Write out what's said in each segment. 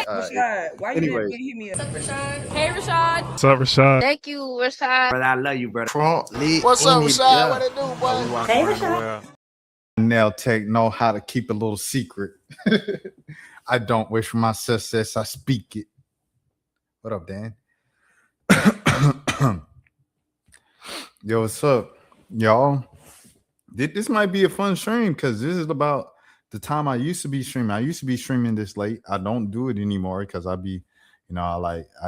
Rashad, why you Anyway. didn't hit me up? What's up, Rashad? Hey, Rashad. What's up, Rashad? Thank you, Rashad. Brother, I love you, brother. What's up, Rashad? What it do, boy? Hey, Rashad. Nail tech know how to keep a little secret. I don't wish for my success, I speak it. What up, Dan? Yo, what's up, y'all? This might be a fun stream because this is about the time I used to be streaming. I used to be streaming this late. I don't do it anymore because I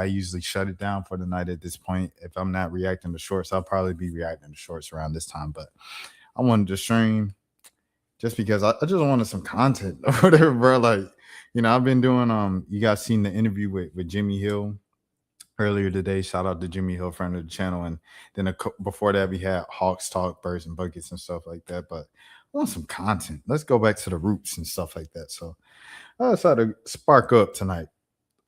usually shut it down for the night at this point. If I'm not reacting to shorts, I'll probably be reacting to shorts around this time. But I wanted to stream just because I just wanted some content or whatever, bro. Like, I've been doing you guys seen the interview with Jimmy Hill earlier today. Shout out to Jimmy Hill, friend of the channel. And then before that, we had Hawks Talk, Birds and Buckets and stuff like that. But I want some content. Let's go back to the roots and stuff like that. So I decided to spark up tonight.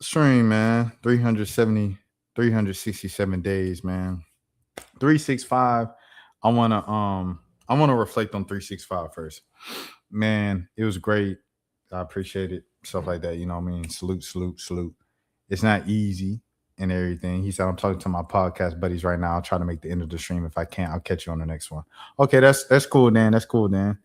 Stream, man. 367 days, man. 365. I wanna reflect on 365 first. Man, it was great. I appreciate it. Stuff like that. You know what I mean? Salute. It's not easy and everything. He said, I'm talking to my podcast buddies right now. I'll try to make the end of the stream. If I can't, I'll catch you on the next one. Okay, that's cool, Dan. That's cool, Dan.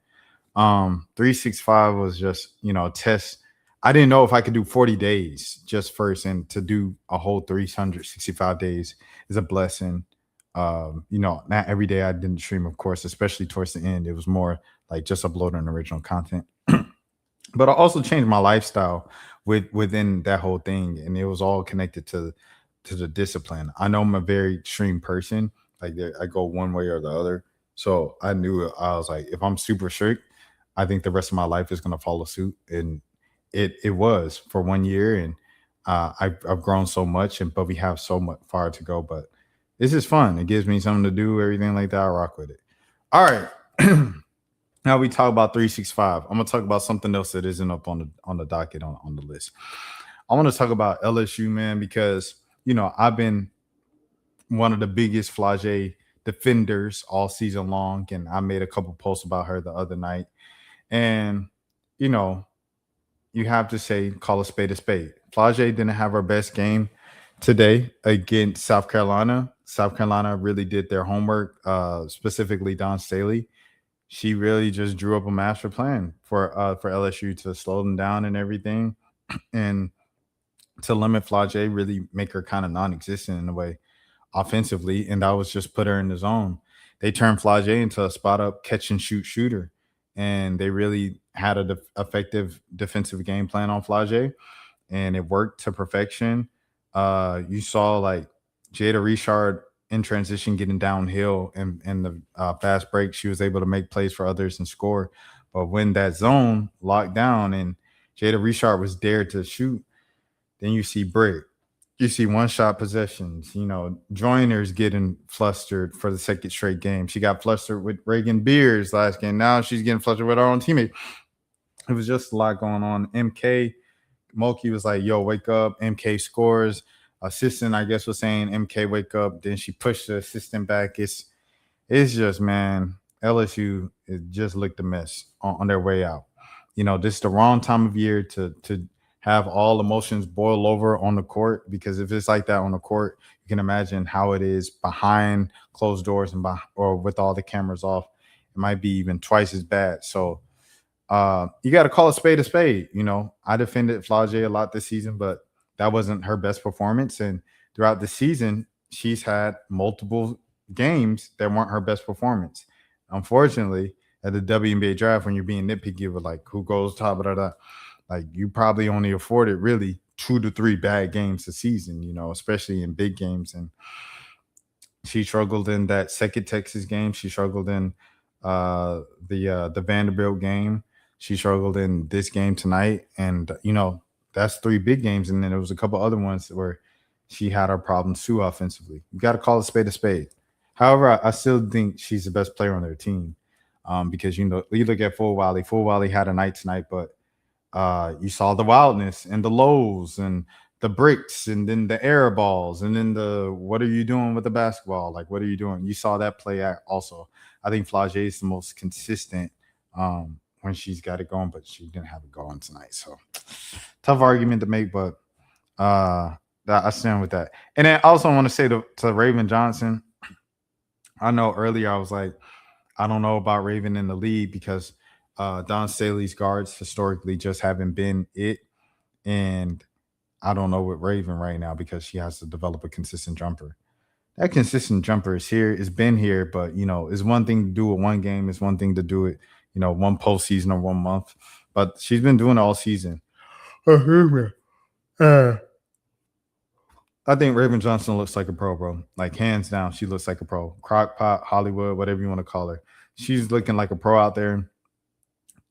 365 was just, a test. I didn't know if I could do 40 days just first, and to do a whole 365 days is a blessing. Not every day I didn't stream, of course, especially towards the end. It was more like just uploading original content. But I also changed my lifestyle within that whole thing, and it was all connected to the discipline. I know I'm a very extreme person. Like I go one way or the other. So I knew I was like, if I'm super strict, I think the rest of my life is going to follow suit. And it was for 1 year, and I've grown so much, but we have so much far to go. But this is fun. It gives me something to do, everything like that. I rock with it. All right. Now we talk about 365. I'm gonna talk about something else that isn't up on the docket on the list. I want to talk about LSU, man, because I've been one of the biggest Flage defenders all season long, and I made a couple posts about her the other night. And you have to say, call a spade a spade. Flage didn't have her best game today against South Carolina. South Carolina really did their homework, specifically Dawn Staley. She really just drew up a master plan for LSU to slow them down and everything, and to limit Flage, really make her kind of non-existent in a way offensively, and that was just put her in the zone. They turned Flage into a spot-up catch-and-shoot shooter, and they really had an effective defensive game plan on Flage, and it worked to perfection. You saw like Jada Richard in transition getting downhill and the fast break. She was able to make plays for others and score. But when that zone locked down and Jada Richard was dared to shoot, then you see break. You see one-shot possessions. Joyner's getting flustered for the second straight game. She got flustered with Reagan Beers last game. Now she's getting flustered with her own teammate. It was just a lot going on. Mulkey was like, yo, wake up. MK scores. Assistant, I guess, was saying, MK, wake up. Then she pushed the assistant back. It's just, man, LSU it just looked a mess on their way out. This is the wrong time of year to have all emotions boil over on the court, because if it's like that on the court, you can imagine how it is behind closed doors or with all the cameras off. It might be even twice as bad. So you got to call a spade a spade. I defended Flage a lot this season, but that wasn't her best performance. And throughout the season, she's had multiple games that weren't her best performance. Unfortunately, at the WNBA draft, when you're being nitpicky with like who goes top, like you probably only afforded really 2 to 3 bad games a season, especially in big games. And she struggled in that second Texas game. She struggled in the Vanderbilt game. She struggled in this game tonight. And, that's 3 big games. And then there was a couple other ones where she had her problems too offensively. You got to call a spade a spade. However, I still think she's the best player on their team because, you look at Full Wally. Full Wally had a night tonight, but you saw the wildness and the lows and the bricks and then the air balls and then what are you doing with the basketball? Like, what are you doing? You saw that play out also. I think Flage is the most consistent when she's got it going, but she didn't have it going tonight. So tough argument to make, but I stand with that. And then I also want to say to Raven Johnson, I know earlier I was like, I don't know about Raven in the league because Don Staley's guards historically just haven't been it. And I don't know with Raven right now because she has to develop a consistent jumper. That consistent jumper is here, it's been here, but it's one thing to do it one game, it's one thing to do it, one postseason or 1 month. But she's been doing it all season. I think Raven Johnson looks like a pro, bro. Like hands down, she looks like a pro. Crockpot, Hollywood, whatever you want to call her. She's looking like a pro out there.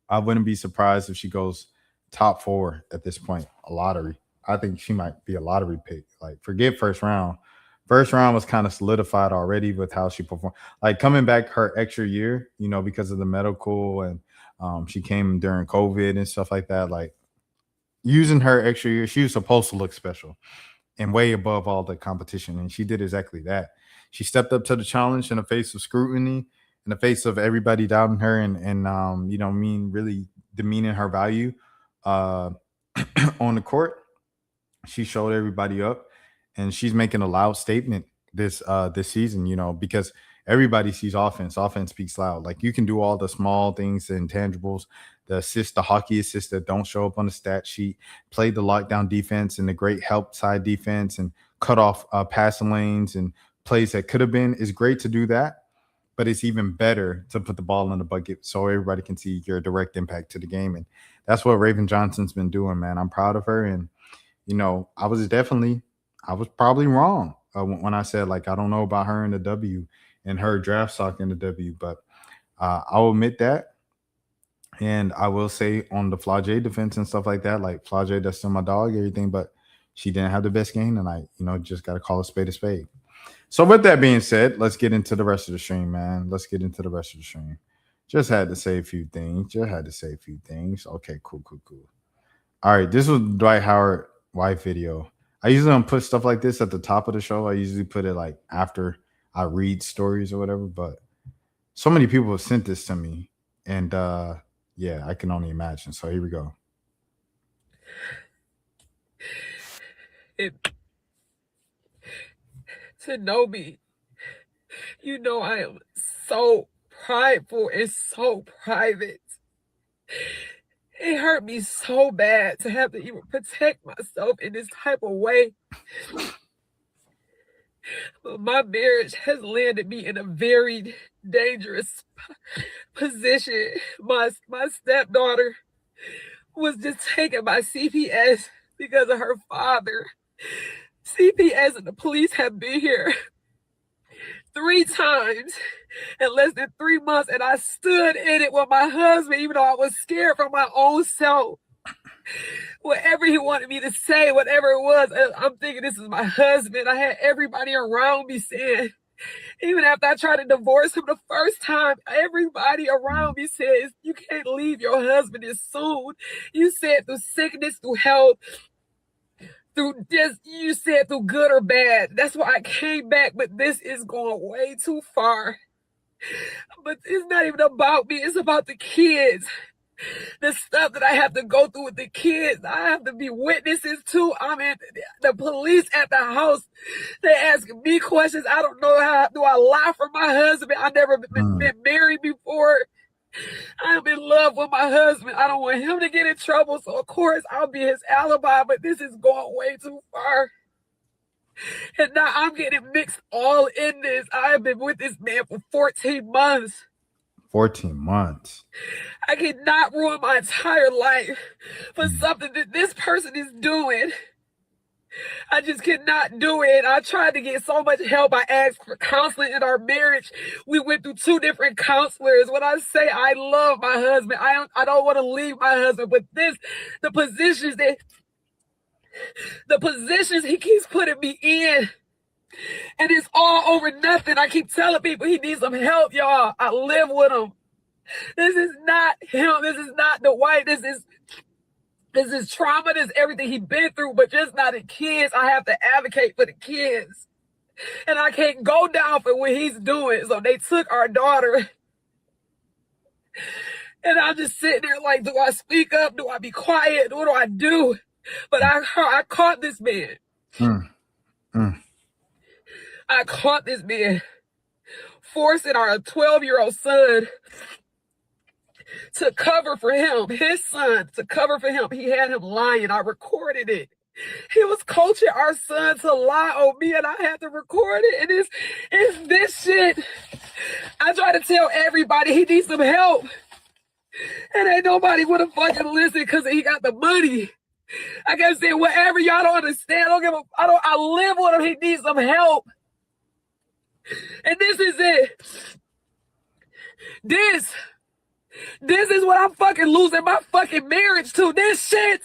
I wouldn't be surprised if she goes top 4 at this point, a lottery. I think she might be a lottery pick. Like forget first round. First round was kind of solidified already with how she performed. Like coming back her extra year, because of the medical and she came during COVID and stuff like that. Like using her extra year, she was supposed to look special and way above all the competition. And she did exactly that. She stepped up to the challenge in the face of scrutiny, in the face of everybody doubting her and really demeaning her value on the court. She showed everybody up and she's making a loud statement this season, because everybody sees offense. Offense speaks loud. Like you can do all the small things, the intangibles, the assists, the hockey assists that don't show up on the stat sheet, play the lockdown defense and the great help side defense and cut off passing lanes and plays that could have been. Is great to do that, but it's even better to put the ball in the bucket so everybody can see your direct impact to the game. And that's what Raven Johnson's been doing, man. I'm proud of her. And, I was probably wrong when I said, like, I don't know about her in the W and her draft stock in the W, but I'll admit that. And I will say on the Flau'jae defense and stuff like that, like Flau'jae, that's still my dog, everything, but she didn't have the best game tonight. Just got to call a spade a spade. So with that being said, let's get into the rest of the stream, man. Let's get into the rest of the stream. Just had to say a few things. Okay, cool. All right, this was Dwight Howard wife video. I usually don't put stuff like this at the top of the show. I usually put it like after I read stories or whatever, but so many people have sent this to me. And yeah, I can only imagine. So here we go. To know me, I am so prideful and so private. It hurt me so bad to have to even protect myself in this type of way. But my marriage has landed me in a very dangerous position. My stepdaughter was just taken by CPS because of her father. CPS and the police have been here 3 times in less than 3 months, and I stood in it with my husband, even though I was scared for my own self. Whatever he wanted me to say, whatever it was, I'm thinking this is my husband. I had everybody around me saying, even after I tried to divorce him the first time, everybody around me says, you can't leave your husband this soon. You said through sickness, through health, you said through good or bad. That's why I came back, but this is going way too far. But it's not even about me. It's about the kids. The stuff that I have to go through with the kids, I have to be witnesses to. I mean, the police at the house, they ask me questions. I don't know how do I lie for my husband. I've never been married before. I'm in love with my husband. I don't want him to get in trouble. So, of course, I'll be his alibi. But this is going way too far. And now I'm getting mixed all in this. I have been with this man for 14 months. 14 months. I cannot ruin my entire life for something that this person is doing. I just cannot do it. I tried to get so much help. I asked for counseling in our marriage. We went through 2 different counselors. When I say I love my husband, I don't want to leave my husband. But the positions he keeps putting me in, and it's all over nothing. I keep telling people he needs some help, y'all. I live with him. This is not him. This is not Dwight. This is trauma. This is everything he's been through, but just not the kids. I have to advocate for the kids. And I can't go down for what he's doing. So they took our daughter. And I'm just sitting there like, do I speak up? Do I be quiet? What do I do? But I caught this man. I caught this man forcing our 12-year-old son to cover for him, his son, to cover for him. He had him lying. I recorded it. He was coaching our son to lie on me, and I had to record it. And it's this shit. I try to tell everybody he needs some help. And ain't nobody would have fucking listened because he got the money. I kept saying, whatever, y'all don't understand. I live with him. He needs some help. And this is it. This is what I'm fucking losing my fucking marriage to. This shit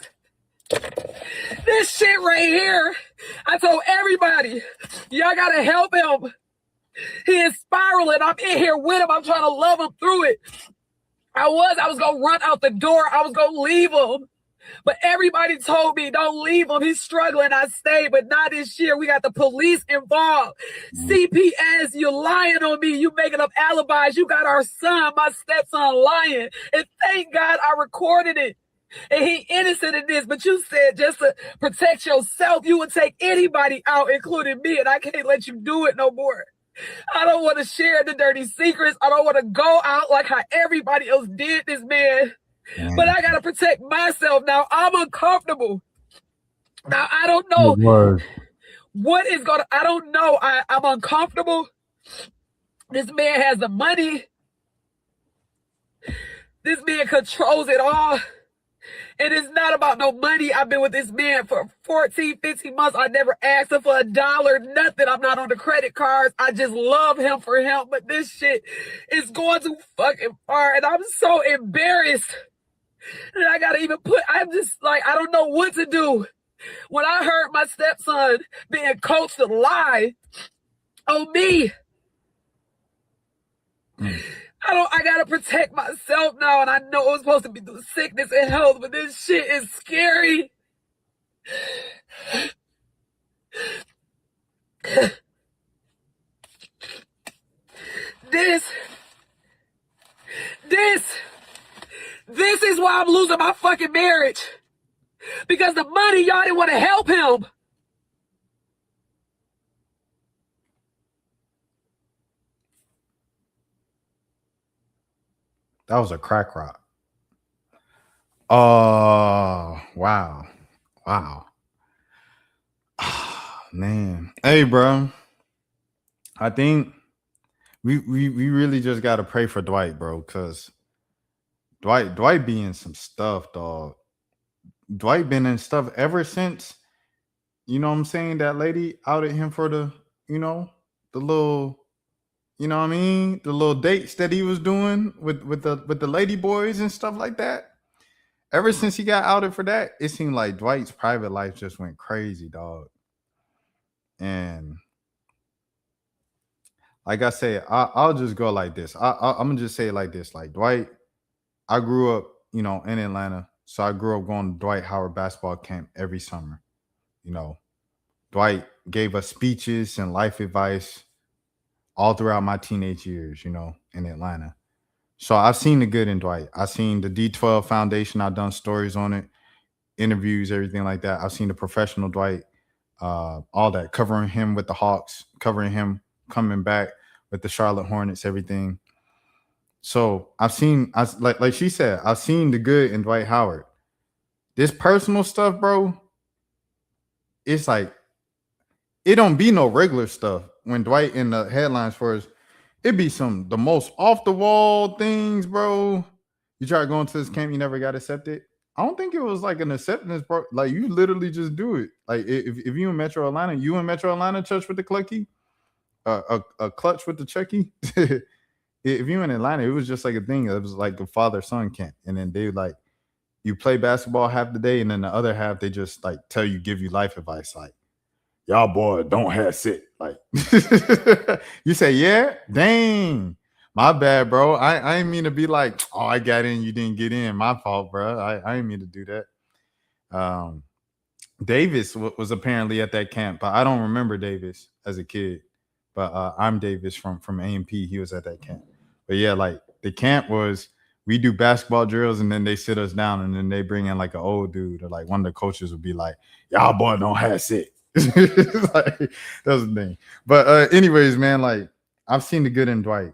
right here. I told everybody, y'all gotta help him. He is spiraling. I'm in here with him. I'm trying to love him through it. I was gonna run out the door. I was gonna leave him. But everybody told me, don't leave him. He's struggling. I stayed, but not this year. We got the police involved. CPS, you're lying on me. You making up alibis. You got our son, my stepson, lying. And thank God I recorded it. And he innocent in this, but you said just to protect yourself, you would take anybody out, including me, and I can't let you do it no more. I don't want to share the dirty secrets. I don't want to go out like how everybody else did this, man. But I got to protect myself now. I'm uncomfortable. Now, I don't know what is going to, I don't know. I'm uncomfortable. This man has the money. This man controls it all. And it's not about no money. I've been with this man for 14, 15 months. I never asked him for a dollar, nothing. I'm not on the credit cards. I just love him for him. But this shit is going too fucking far. And I'm so embarrassed. And I gotta even I'm just like, I don't know what to do. When I heard my stepson being coached to lie on me, I gotta protect myself now. And I know it was supposed to be through sickness and health, but this shit is scary. This is why I'm losing my fucking marriage. Because the money, y'all didn't want to help him. That was a crack rock. Oh, wow. Wow. Oh, man. Hey, bro. I think we really just got to pray for Dwight, bro, because Dwight be in some stuff, dog. Dwight been in stuff ever since, you know what I'm saying, that lady outed him for the little, you know what I mean, the little dates that he was doing with the lady boys and stuff like that. Ever since he got outed for that, it seemed like Dwight's private life just went crazy, dog. And like I said, I'll just go like this. I'm gonna just say it like this. Like Dwight, I grew up, in Atlanta. So I grew up going to Dwight Howard basketball camp every summer. Dwight gave us speeches and life advice all throughout my teenage years, in Atlanta. So I've seen the good in Dwight. I've seen the D12 Foundation. I've done stories on it, interviews, everything like that. I've seen the professional Dwight, all that, covering him with the Hawks, covering him coming back with the Charlotte Hornets, everything. So I've seen, like she said, I've seen the good in Dwight Howard. This personal stuff, bro, it's like, it don't be no regular stuff. When Dwight in the headlines for us, it be the most off the wall things, bro. You try going to this camp, you never got accepted. I don't think it was like an acceptance, bro. Like you literally just do it. Like if you in Metro Atlanta, church with the clucky, a clutch with the Chucky. If you in Atlanta, it was just like a thing. It was like a father-son camp. And then they like, you play basketball half the day, and then the other half, they just like give you life advice. Like, y'all boy, don't have sit. Like, you say, yeah, dang, my bad, bro. I ain't mean to be like, oh, I got in, you didn't get in. My fault, bro. I ain't mean to do that. Davis was apparently at that camp, but I don't remember Davis as a kid. But I'm Davis from A&P. He was at that camp. But yeah, like the camp was, we do basketball drills and then they sit us down and then they bring in like an old dude or like one of the coaches would be like, y'all boy don't have it. Like, that was the thing. But anyways, man, like I've seen the good in Dwight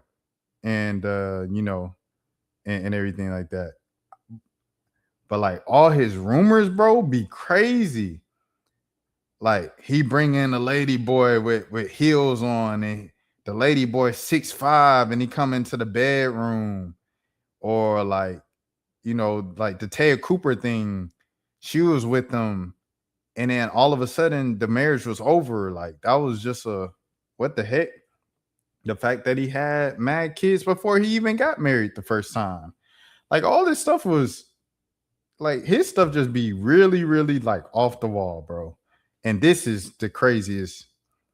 and you know, and everything like that. But like all his rumors, bro, be crazy. Like he bring in a lady boy with heels on and the lady boy 6'5" and he come into the bedroom. Or like, you know, like the Taya Cooper thing, she was with them, and then all of a sudden the marriage was over. Like that was just a what the heck? The fact that he had mad kids before he even got married the first time. Like all this stuff was like his stuff just be really, really like off the wall, bro. And this is the craziest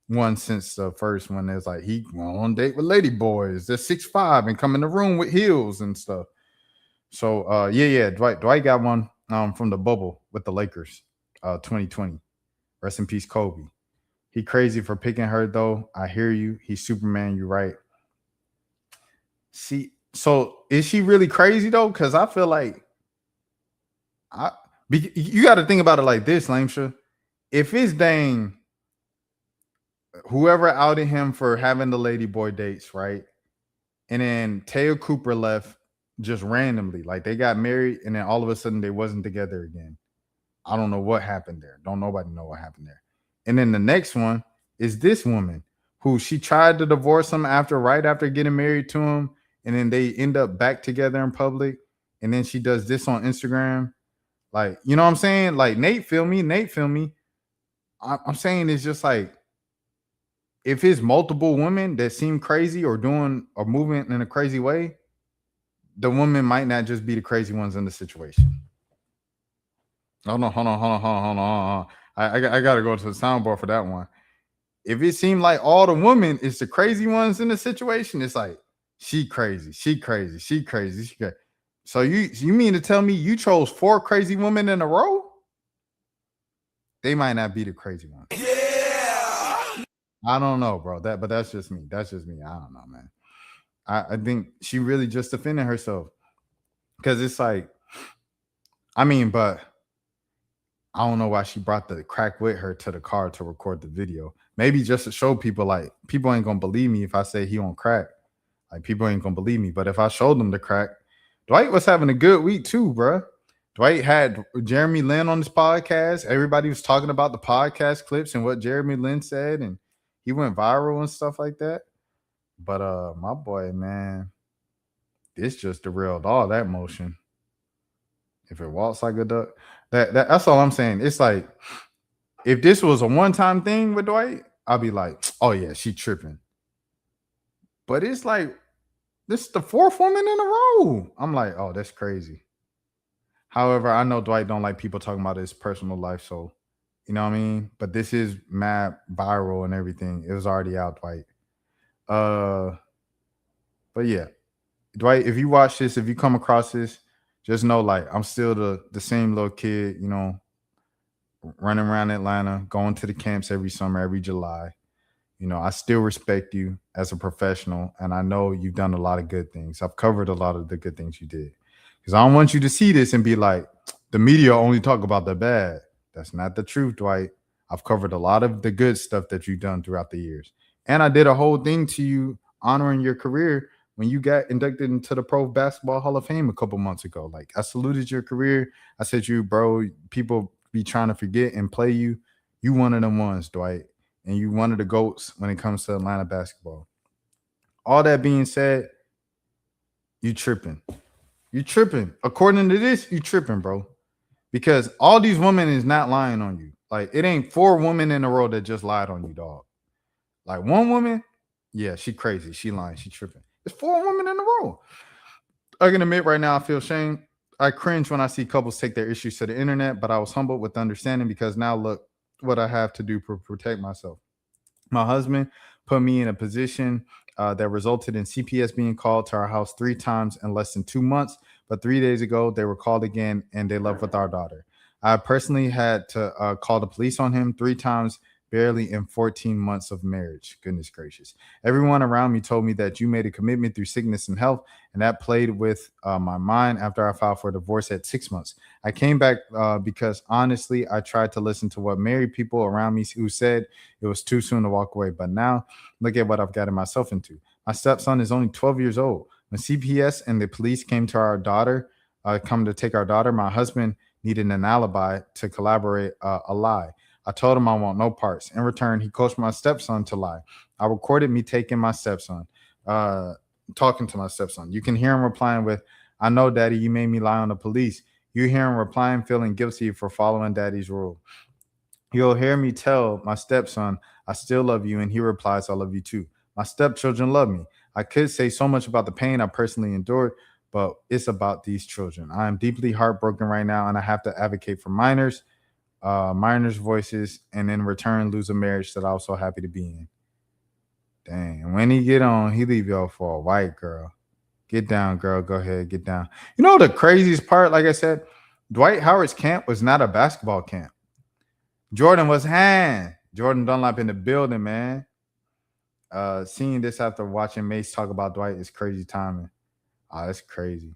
one since the first one. There's like he went on a date with lady boys. They're 6'5" and come in the room with heels and stuff. So yeah, Dwight got one from the bubble with the Lakers, 2020. Rest in peace, Kobe. He crazy for picking her though. I hear you. He's Superman. You're right. See, so is she really crazy though? Because I feel like you got to think about it like this, Lamesha. If it's dang whoever outed him for having the lady boy dates, right? And then Taya Cooper left just randomly. Like they got married and then all of a sudden they wasn't together again. I don't know what happened there. Don't nobody know what happened there. And then the next one is this woman who she tried to divorce him right after getting married to him. And then they end up back together in public. And then she does this on Instagram. Like, you know what I'm saying? Like Nate, feel me? I'm saying it's just like, if it's multiple women that seem crazy or doing or moving in a crazy way, the women might not just be the crazy ones in the situation. Hold on. I got to go to the soundboard for that one. If it seemed like all the women is the crazy ones in the situation, it's like, she crazy. So you mean to tell me you chose 4 crazy women in a row? They might not be the crazy ones. Yeah. I don't know, bro. But that's just me. I don't know, man. I think she really just defending herself. Because it's like, I mean, but I don't know why she brought the crack with her to the car to record the video. Maybe just to show people, like, people ain't going to believe me if I say he on crack. Like, people ain't going to believe me. But if I showed them the crack, Dwight was having a good week too, bro. Dwight had Jeremy Lin on this podcast. Everybody was talking about the podcast clips and what Jeremy Lin said. And he went viral and stuff like that. But my boy, man, it's just derailed all that motion. If it walks like a duck, that's all I'm saying. It's like, if this was a one-time thing with Dwight, I'd be like, oh yeah, she tripping. But it's like, this is the 4th woman in a row. I'm like, oh, that's crazy. However, I know Dwight don't like people talking about his personal life, so you know what I mean? But this is mad viral and everything. It was already out, Dwight. But yeah, Dwight, if you watch this, if you come across this, just know, like, I'm still the same little kid, you know, running around Atlanta, going to the camps every summer, every July. You know, I still respect you as a professional, and I know you've done a lot of good things. I've covered a lot of the good things you did. Because I don't want you to see this and be like, the media only talk about the bad. That's not the truth, Dwight. I've covered a lot of the good stuff that you've done throughout the years. And I did a whole thing to you honoring your career when you got inducted into the Pro Basketball Hall of Fame a couple months ago. Like, I saluted your career. I said, you, bro, people be trying to forget and play you. You one of them ones, Dwight. And you one of the GOATs when it comes to Atlanta basketball. All that being said, you tripping. You tripping. According to this, you tripping, bro. Because all these women is not lying on you. Like, it ain't 4 women in a row that just lied on you, dog. Like, one woman, yeah, she crazy. She lying. She tripping. It's 4 women in a row. I can admit right now I feel shame. I cringe when I see couples take their issues to the internet, but I was humbled with understanding because now look what I have to do to protect myself. My husband put me in a position that resulted in CPS being called to our house 3 times in less than 2 months. But 3 days ago, they were called again and they left with our daughter. I personally had to call the police on him 3 times barely in 14 months of marriage. Goodness gracious. Everyone around me told me that you made a commitment through sickness and health, and that played with my mind after I filed for divorce at 6 months. I came back because honestly, I tried to listen to what married people around me who said it was too soon to walk away. But now, look at what I've gotten myself into. My stepson is only 12 years old. When CPS and the police came to our daughter, come to take our daughter, my husband needed an alibi to collaborate a lie. I told him I want no parts. In return, he coached my stepson to lie. I recorded me taking my stepson, talking to my stepson. You can hear him replying with, I know, Daddy, you made me lie on the police. You hear him replying, feeling guilty for following Daddy's rule. You'll hear me tell my stepson, I still love you, and he replies, I love you too. My stepchildren love me. I could say so much about the pain I personally endured, but it's about these children. I am deeply heartbroken right now, and I have to advocate for minors' voices, and in return lose a marriage that I was so happy to be in. Dang, when he get on, he leave y'all for a white girl. Get down, girl. Go ahead, get down. You know the craziest part, like I said, Dwight Howard's camp was not a basketball camp. Jordan was Jordan Dunlap in the building, man. Seeing this after watching Mace talk about Dwight is crazy timing. Oh, that's crazy.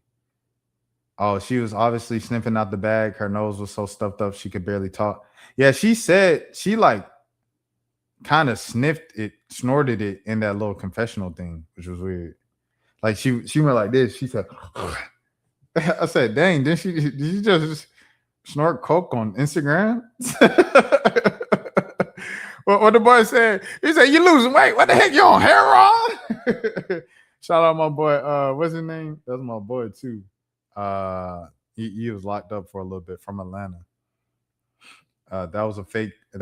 Oh, she was obviously sniffing out the bag. Her nose was so stuffed up she could barely talk. Yeah, she said she like kind of sniffed it, snorted it in that little confessional thing, which was weird. Like she went like this. She said, I said, dang, did you just snort coke on Instagram? What the boy said, he said, you losing weight. What the heck, you on heroin? Shout out my boy, what's his name? That's my boy too. He was locked up for a little bit from Atlanta. That was a fake. A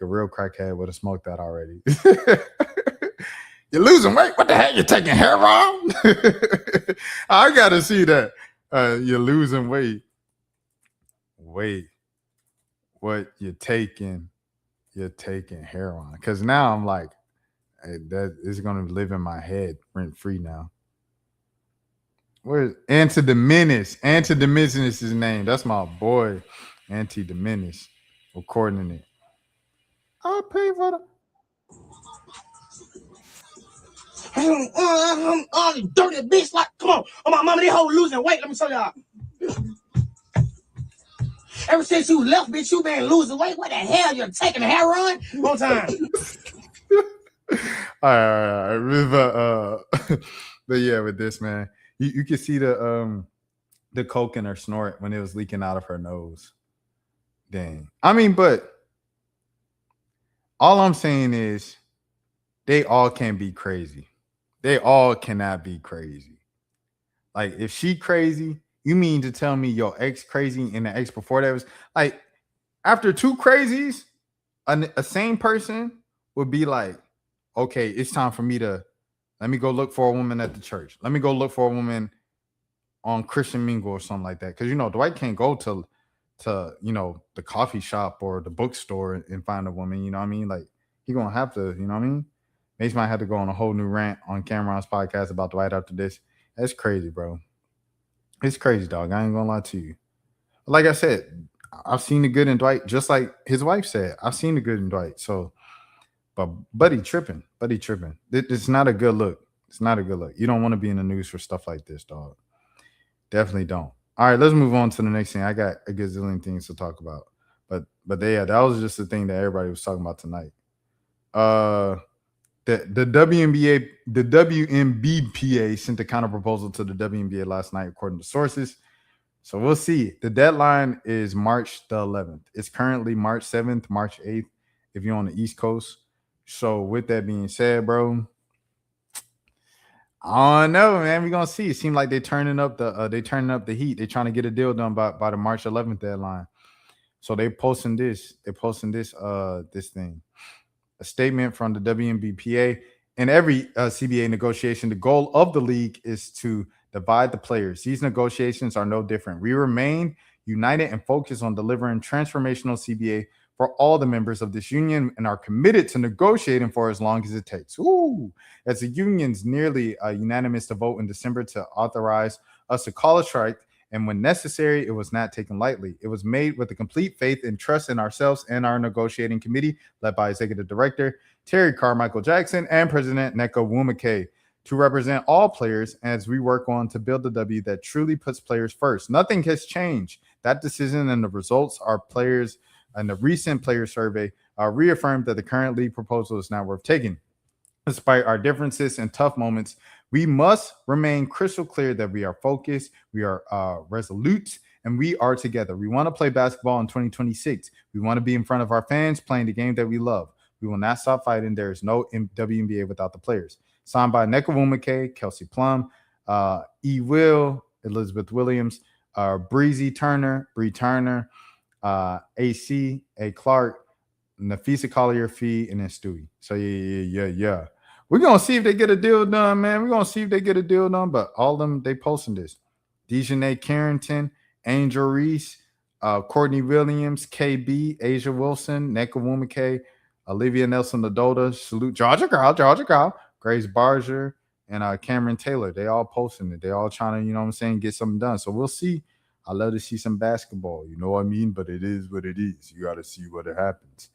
real crackhead would have smoked that already. You're losing weight. What the heck? You're taking heroin? I gotta see that. You're losing weight. Wait, what you're taking? You're taking heroin. Because now I'm like, hey, that is gonna live in my head rent free now. Where's Anti-Diminish? Anti-Diminish is his name. That's my boy. Anti-Diminish. Recording it. I'll pay for the dirty bitch. Like, come on. Oh, my mama, they whole losing weight. Let me show y'all. Ever since you left, bitch, you been losing weight. What the hell? You're taking heroin? One time. All right. But yeah, with this, man, you can see the coke in her snort when it was leaking out of her nose. Dang. I mean, but all I'm saying is they all can be crazy. They all cannot be crazy. Like, if she crazy, you mean to tell me your ex crazy and the ex before that was like, after two crazies, a sane person would be like, okay, it's time for me to, let me go look for a woman at the church. Let me go look for a woman on Christian Mingle or something like that. Because, you know, Dwight can't go to you know, the coffee shop or the bookstore and find a woman, you know what I mean? Like, he gonna have to, you know what I mean? Mace might have to go on a whole new rant on Cameron's podcast about Dwight after this. That's crazy, bro. It's crazy, dog. I ain't gonna lie to you. Like I said, I've seen the good in Dwight, just like his wife said. I've seen the good in Dwight. So, but buddy tripping. It's not a good look. It's not a good look. You don't want to be in the news for stuff like this, dog. Definitely don't. All right, let's move on to the next thing. I got a gazillion things to talk about. But yeah, that was just the thing that everybody was talking about tonight. The WNBPA sent a counter proposal to the WNBA last night, according to sources. So we'll see. The deadline is March the 11th. It's currently March 7th, March 8th, if you're on the East Coast. So with that being said, bro, I don't know, man. We're gonna see. It seems like they're turning up the heat. They're trying to get a deal done by the March 11th deadline. So they're posting this. This thing. A statement from the WNBPA. In every CBA negotiation, the goal of the league is to divide the players. These negotiations are no different. We remain united and focused on delivering transformational CBA for all the members of this union and are committed to negotiating for as long as it takes. Ooh, as the union's nearly unanimous to vote in December to authorize us to call a strike And when necessary, it was not taken lightly. It was made with a complete faith and trust in ourselves and our negotiating committee, led by Executive Director Terry Carmichael Jackson and President Nneka Nwumike, to represent all players as we work on to build a W that truly puts players first. Nothing has changed. That decision and the results our players and the recent player survey reaffirmed that the current league proposal is not worth taking. Despite our differences and tough moments, we must remain crystal clear that we are focused, we are resolute, and we are together. We want to play basketball in 2026. We want to be in front of our fans playing the game that we love. We will not stop fighting. There is no WNBA without the players. Signed by Nneka Nwumike, Kelsey Plum, E. Will, Elizabeth Williams, Bree Turner, AC, A. Clark, Nafisa Collier-Fee, and then Stewie. So yeah. We're going to see if they get a deal done, man. We're going to see if they get a deal done, but all of them, they posting this. Dejanay Carrington, Angel Reese, Courtney Williams, KB, Asia Wilson, Nneka Nwumike, Olivia Nelson-Adota, salute Georgia Girl, Grace Barger, and Cameron Taylor. They all posting it. They all trying to, get something done. So we'll see. I love to see some basketball. You know what I mean? But it is what it is. You got to see what it happens.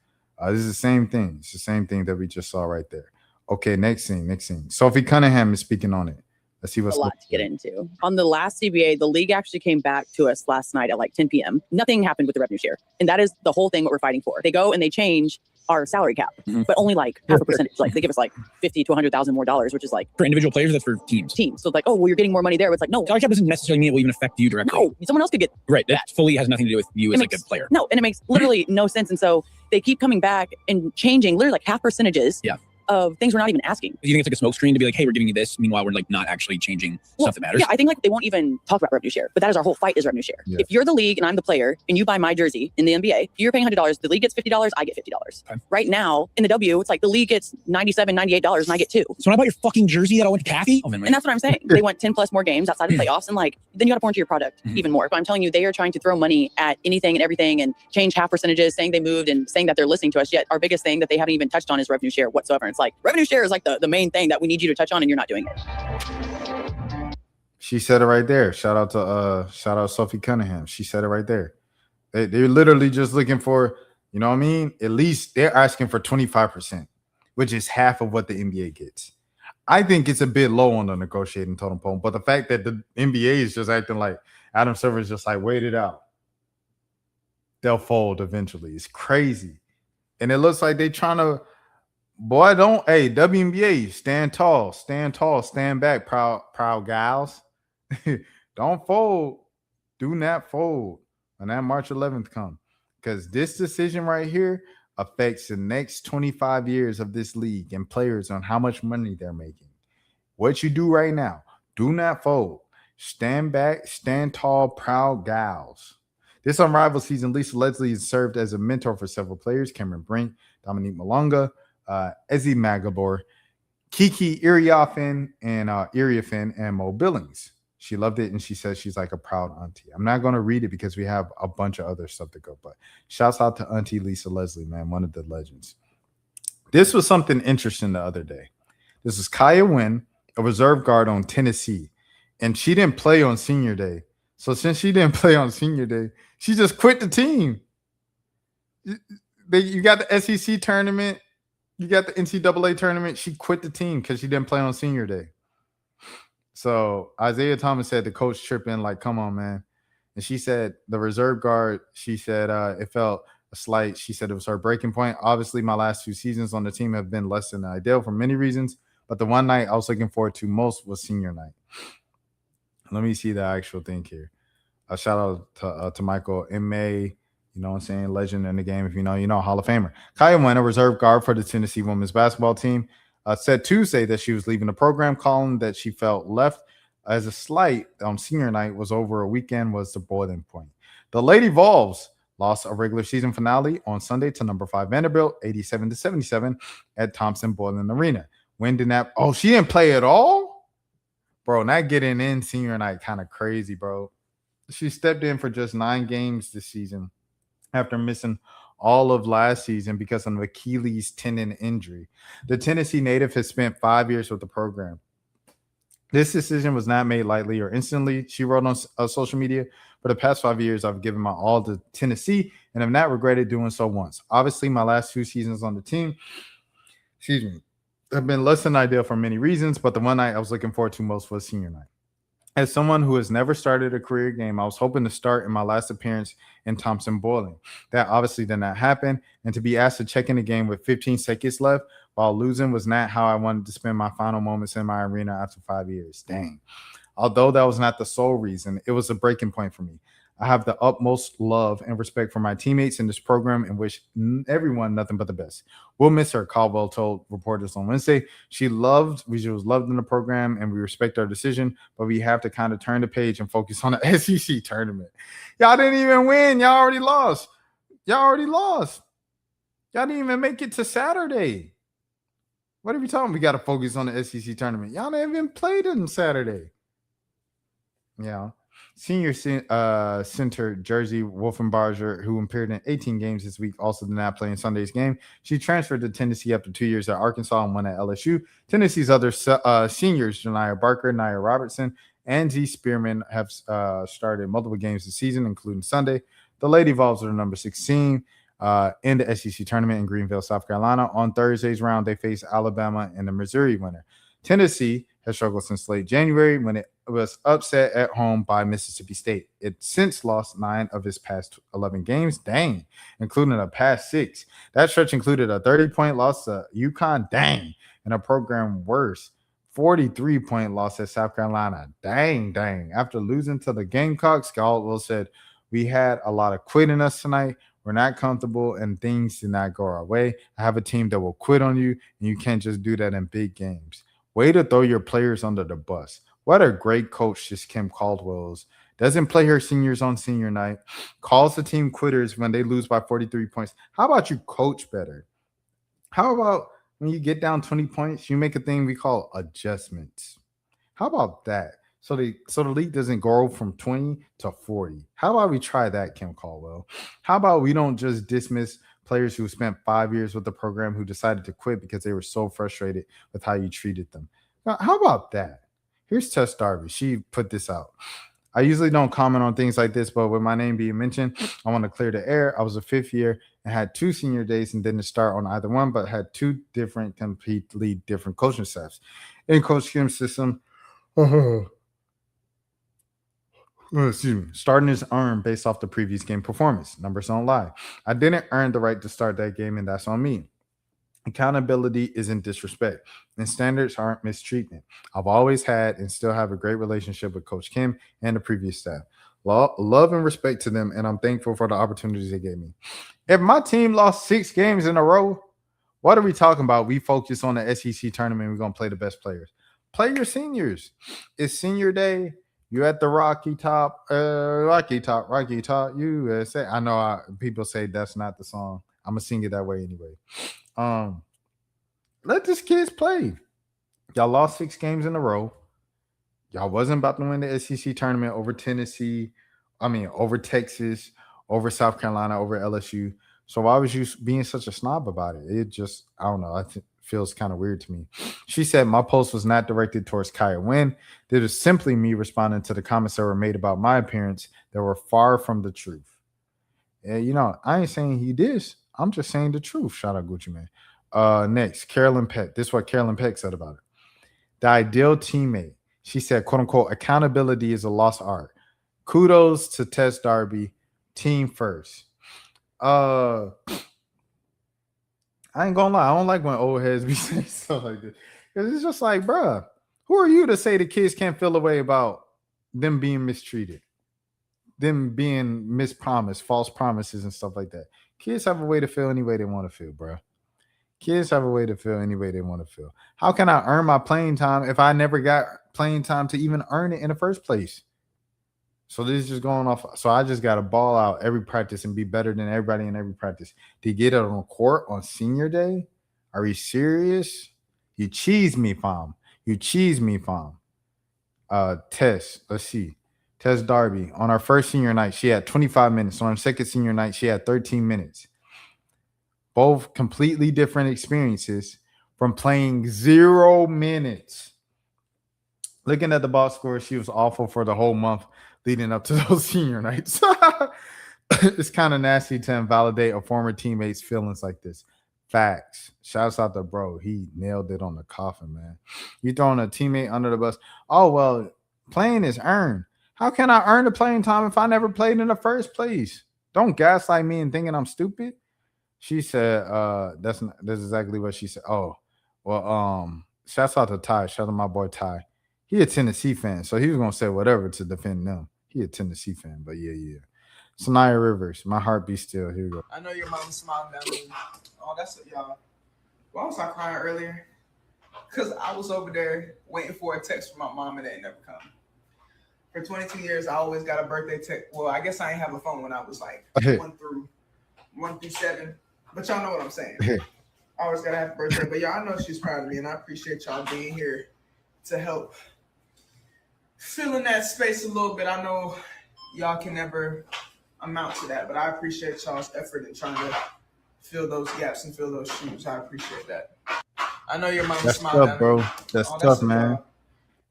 This is the same thing. It's the same thing that we just saw right there. Okay, next scene. Sophie Cunningham is speaking on it. Let's see what's a lot to get into. On the last CBA, the league actually came back to us last night at like 10 p.m. Nothing happened with the revenue share. And that is the whole thing what we're fighting for. They go and they change our salary cap, but only like half a percentage. Like they give us like $50,000 to $100,000 more dollars, which is like for individual players. That's for teams. So it's like, oh, well, you're getting more money there. But it's like, no, salary cap doesn't necessarily mean it will even affect you directly. No, someone else could get right. That fully has nothing to do with you as like a player. No, and it makes literally no sense. And so they keep coming back and changing literally like half percentages. Yeah. Of things we're not even asking. Do you think it's like a smoke screen to be like, hey, we're giving you this, meanwhile we're like not actually changing stuff that matters? Yeah, I think like they won't even talk about revenue share, but that is our whole fight is revenue share. Yeah. If you're the league and I'm the player and you buy my jersey in the NBA, you're paying $100, the league gets $50, I get $50. Okay. Right now in the W, it's like the league gets $97, $98 and I get $2. So when I bought your fucking jersey that I went to Kathy? And that's what I'm saying. They want 10 plus more games outside of playoffs and like, then you got to pour into your product even more. But I'm telling you, they are trying to throw money at anything and everything and change half percentages, saying they moved and saying that they're listening to us. Yet our biggest thing that they haven't even touched on is revenue share whatsoever. And it's like revenue share is like the main thing that we need you to touch on and you're not doing it. She said it right there. Shout out Sophie Cunningham. She said it right there. They're literally just looking for, you know what I mean? At least they're asking for 25%, which is half of what the NBA gets. I think it's a bit low on the negotiating totem pole, but the fact that the NBA is just acting like Adam Silver is just like, wait it out. They'll fold eventually. It's crazy. And it looks like they're trying to, WNBA, stand tall, stand back, proud gals. Don't fold. Do not fold when that March 11th comes. Because this decision right here affects the next 25 years of this league and players on how much money they're making. What you do right now, do not fold. Stand back, stand tall, proud gals. This unrivaled season, Lisa Leslie has served as a mentor for several players: Cameron Brink, Dominique Malonga, Ezzy Magabor, Kiki Iriafen, and Mo Billings. She loved it, and she says she's like a proud auntie. I'm not going to read it because we have a bunch of other stuff to go, but shouts out to Auntie Lisa Leslie, man, one of the legends. This was something interesting the other day. This is Kaya Wynn, a reserve guard on Tennessee, and she didn't play on senior day. So since she didn't play on senior day, she just quit the team. You got the SEC tournament. You got the NCAA tournament. She quit the team because she didn't play on senior day. So Isaiah Thomas said the coach tripping, like, come on, man. And she said the reserve guard, she said it felt a slight. She said it was her breaking point. Obviously, my last 2 seasons on the team have been less than ideal for many reasons. But the one night I was looking forward to most was senior night. Let me see the actual thing here. A shout out to Michael M.A., you know what I'm saying, legend in the game. If you know, Hall of Famer. Kaya Wynn, a reserve guard for the Tennessee women's basketball team, said Tuesday that she was leaving the program, calling that she felt left as a slight on senior night was over a weekend was the boiling point. The Lady Vols lost a regular season finale on Sunday to number 5 Vanderbilt, 87-77 at Thompson-Boylan Arena. When did that? Oh, she didn't play at all? Bro, not getting in senior night kind of crazy, bro. She stepped in for just 9 games this season after missing all of last season because of an Achilles tendon injury. The Tennessee native has spent 5 years with the program. This decision was not made lightly or instantly, she wrote on social media. For the past 5 years, I've given my all to Tennessee and have not regretted doing so once. Obviously, my last 2 seasons on the team, have been less than ideal for many reasons, but the one night I was looking forward to most was senior night. As someone who has never started a career game, I was hoping to start in my last appearance in Thompson Boiling. That obviously did not happen, and to be asked to check in the game with 15 seconds left while losing was not how I wanted to spend my final moments in my arena after 5 years. Dang. Although that was not the sole reason, it was a breaking point for me. I have the utmost love and respect for my teammates in this program and wish everyone nothing but the best. We'll miss her, Caldwell told reporters on Wednesday. She was loved in the program, and we respect our decision, but we have to kind of turn the page and focus on the SEC tournament. Y'all didn't even win. Y'all already lost. Y'all didn't even make it to Saturday. What are we talking? We got to focus on the SEC tournament. Y'all didn't even play on Saturday. Yeah. Senior center Jersey Wolfenbarger, who appeared in 18 games this week, also did not play in Sunday's game. She transferred to Tennessee after 2 years at Arkansas and one at LSU. Tennessee's other seniors, Janiah Barker, Nia Robertson, and Z Spearman, have started multiple games this season, including Sunday. The Lady Vols are number 16 in the SEC tournament in Greenville, South Carolina. On Thursday's round, they face Alabama and the Missouri winner. Tennessee has struggled since late January when it was upset at home by Mississippi State. It since lost 9 of its past 11 games, including a past 6. That stretch included a 30-point loss to UConn, and a program worse, 43-point loss at South Carolina, After losing to the Gamecocks, Caldwell said, "We had a lot of quit in us tonight. We're not comfortable, and things did not go our way. I have a team that will quit on you, and you can't just do that in big games." Way to throw your players under the bus. What a great coach this Kim Caldwell is. Doesn't play her seniors on senior night. Calls the team quitters when they lose by 43 points. How about you coach better? How about when you get down 20 points, you make a thing we call adjustments? How about that? So the league doesn't go from 20 to 40. How about we try that, Kim Caldwell? How about we don't just dismiss players who spent 5 years with the program who decided to quit because they were so frustrated with how you treated them? Now, how about that? Here's Tess Darby. She put this out. "I usually don't comment on things like this, but with my name being mentioned, I want to clear the air. I was a 5th year and had 2 senior days and didn't start on either one, but had 2 completely different coaching staffs. In Coach Kim's system, starting is earned based off the previous game performance. Numbers don't lie. I didn't earn the right to start that game, and that's on me. Accountability isn't disrespect, and standards aren't mistreatment. I've always had and still have a great relationship with Coach Kim and the previous staff. Love and respect to them, and I'm thankful for the opportunities they gave me. If my team lost 6 games in a row, what are we talking about? We focus on the SEC tournament. We're going to play the best players. Play your seniors. It's senior day. You at the Rocky Top, USA. I know people say that's not the song. I'm going to sing it that way anyway. Let these kids play. Y'all lost 6 games in a row. Y'all wasn't about to win the SEC tournament over over Texas, over South Carolina, over LSU. So why was you being such a snob about it? It just, I don't know. Feels kind of weird to me. She said, "My post was not directed towards Kaya Wynn. This was simply me responding to the comments that were made about my appearance that were far from the truth." And, I ain't saying he did. I'm just saying the truth. Shout out Gucci Man. Next, Carolyn Peck. This is what Carolyn Peck said about it. "The ideal teammate." She said, quote unquote, "Accountability is a lost art. Kudos to Tess Darby. Team first." I ain't gonna lie. I don't like when old heads be saying stuff like this. Because it's just like, bruh, who are you to say the kids can't feel a way about them being mistreated, them being mispromised, false promises and stuff like that? Kids have a way to feel any way they want to feel, bruh. Kids have a way to feel any way they want to feel. How can I earn my playing time if I never got playing time to even earn it in the first place? So this is just going off. So I just got to ball out every practice and be better than everybody in every practice. To get it on court on senior day? Are you serious? You cheese me, fam. You cheese me, fam. Tess, let's see. Tess Darby. On our first senior night, she had 25 minutes. On our second senior night, she had 13 minutes. Both completely different experiences from playing 0 minutes Looking at the box score, she was awful for the whole month leading up to those senior nights. It's kind of nasty to invalidate a former teammate's feelings like this. Facts. Shouts out to bro. He nailed it on the coffin, man. You throwing a teammate under the bus. Oh, well, playing is earned. How can I earn the playing time if I never played in the first place? Don't gaslight me and thinking I'm stupid. She said, that's exactly what she said. Oh, well, shouts out to Ty. Shout out to my boy Ty. He a Tennessee fan, so he was gonna say whatever to defend them. He a Tennessee fan, but yeah. Sanaya Rivers, my heart be still. Here we go. I know your mom smiling at me. Oh, that's it, y'all. Why was I crying earlier? Because I was over there waiting for a text from my mom and it ain't never come. For 22 years, I always got a birthday text. Well, I guess I ain't have a phone when I was like 1 through 7. But y'all know what I'm saying. I always gotta have a birthday. But y'all, I know she's proud of me, and I appreciate y'all being here to help fill in that space a little bit. I know y'all can never amount to that, but I appreciate y'all's effort in trying to fill those gaps and fill those shoes. I appreciate that. I know your mom's smiling tough, bro. That's tough, man.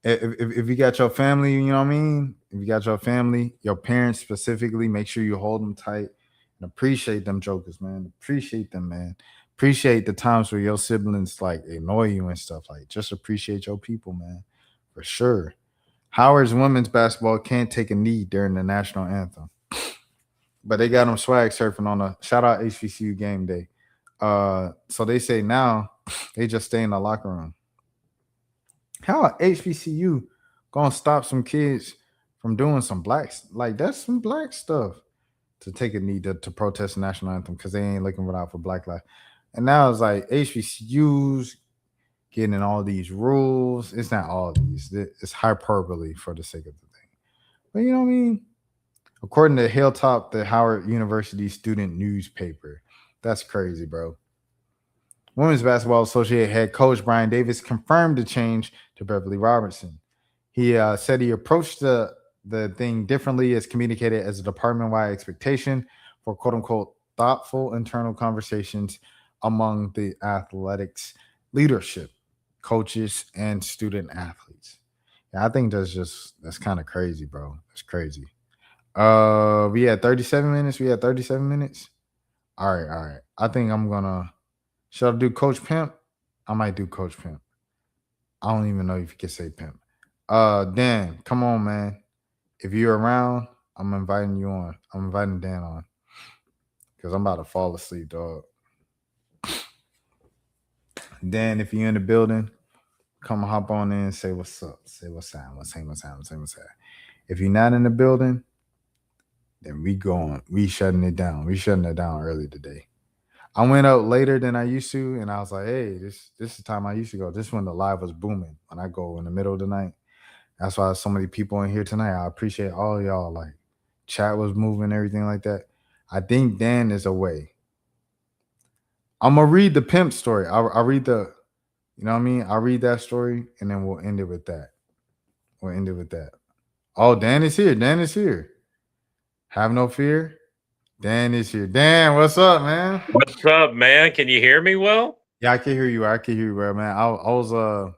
If you got your family, you know what I mean? If you got your family, your parents specifically, make sure you hold them tight and appreciate them jokers, man. Appreciate them, man. Appreciate the times where your siblings like annoy you and stuff. Like, just appreciate your people, man. For sure. Howard's women's basketball can't take a knee during the national anthem. But they got them swag surfing on a shout out HBCU game day. So they say now they just stay in the locker room. How are HBCU gonna stop some kids from doing some blacks? Like, that's some black stuff to take a knee to protest the national anthem because they ain't looking out for black life. And now it's like HBCUs getting in all these rules. It's not all these. It's hyperbole for the sake of the thing. But you know what I mean? According to Hilltop, the Howard University student newspaper. That's crazy, bro. Women's Basketball Associate head coach Brian Davis confirmed the change to Beverly Robertson. He said he approached the thing differently as communicated as a department-wide expectation for quote-unquote thoughtful internal conversations among the athletics leadership, coaches, and student athletes. Yeah, I think that's kind of crazy, bro. That's crazy. We had 37 minutes. All right. I think I'm gonna. Should I do Coach Pimp? I might do Coach Pimp. I don't even know if you can say Pimp. Dan, come on, man. If you're around, I'm inviting you on. I'm inviting Dan on because I'm about to fall asleep, dog. Dan, if you're in the building, come hop on in and say what's up. Say what's up. If you're not in the building, then we shutting it down. We shutting it down early today. I went out later than I used to, and I was like, hey, this is the time I used to go. This is when the live was booming. When I go in the middle of the night. That's why so many people in here tonight. I appreciate all of y'all. Like, chat was moving, everything like that. I think Dan is away. I'm gonna read the pimp story. I'll read the, you know what I mean? I'll read that story and then we'll end it with that. Oh, Dan is here. Have no fear. Dan is here. Dan, what's up, man? What's up, man? Can you hear me well? Yeah, I can hear you. Well, man. I was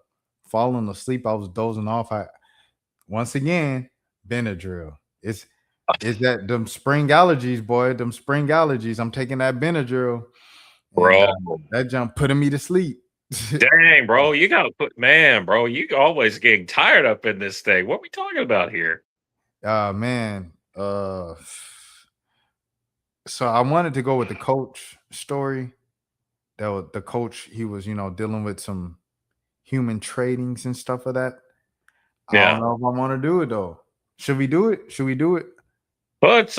falling asleep. I was dozing off. Once again, Benadryl. It's that them spring allergies, boy. Them spring allergies. I'm taking that Benadryl. Bro. That jump putting me to sleep. Dang, bro. You gotta bro, you always getting tired up in this thing. What are we talking about here? Man. So I wanted to go with the coach story. That was the coach. He was, dealing with some human tradings and stuff of that. Yeah. I don't know if I want to do it though. Should we do it? Well, it's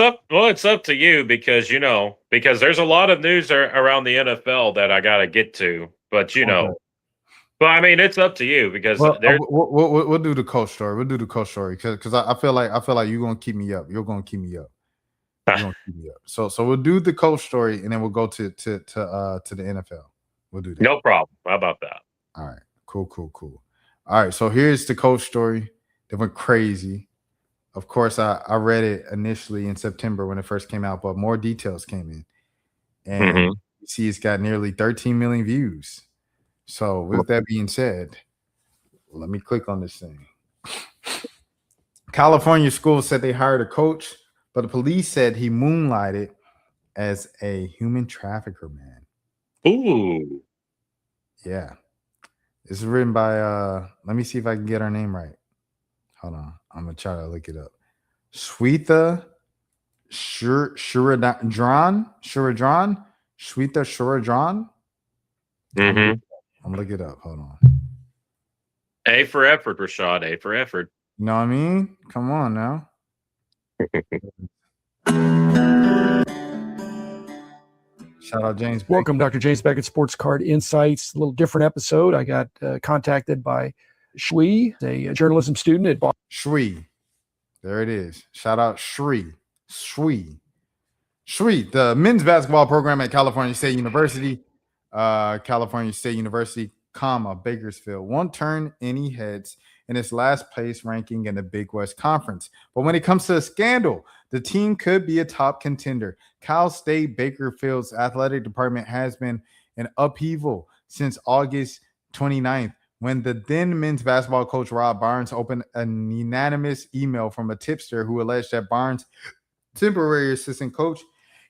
up to you because there's a lot of news around the NFL that I gotta get to. But but I mean, it's up to you because we'll do the coach story. We'll do the coach story because I feel like you're gonna keep me up. You're gonna keep me up. So we'll do the coach story and then we'll go to the NFL. We'll do that. No problem. How about that? All right. Cool. All right. So here's the coach story that went crazy. Of course, I read it initially in September when it first came out, but more details came in. And you see it's got nearly 13 million views. So with that being said, let me click on this thing. California schools said they hired a coach, but the police said he moonlighted as a human trafficker, man. Ooh. Yeah. This is written by let me see if I can get her name right. Hold on. I'm gonna try to look it up. Shweta Shuradran. Mm-hmm. I'm gonna look it up. Hold on. A for effort, Rashad. A for effort. You know what I mean? Come on now. Shout out James. Welcome, Dr. James Beckett, Sports Card Insights. A little different episode. I got contacted by Shui, a journalism student at Boston. Shui. There it is. Shout out Shui, the men's basketball program at California State University, Bakersfield, won't turn any heads in its last place ranking in the Big West Conference. But when it comes to a scandal, the team could be a top contender. Cal State Bakersfield's athletic department has been in upheaval since August 29th, when the then men's basketball coach Rob Barnes opened an unanimous email from a tipster who alleged that Barnes' temporary assistant coach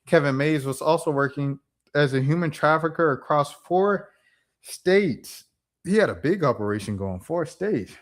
Kevin Mays was also working as a human trafficker across 4 states. He had a big operation going 4 states.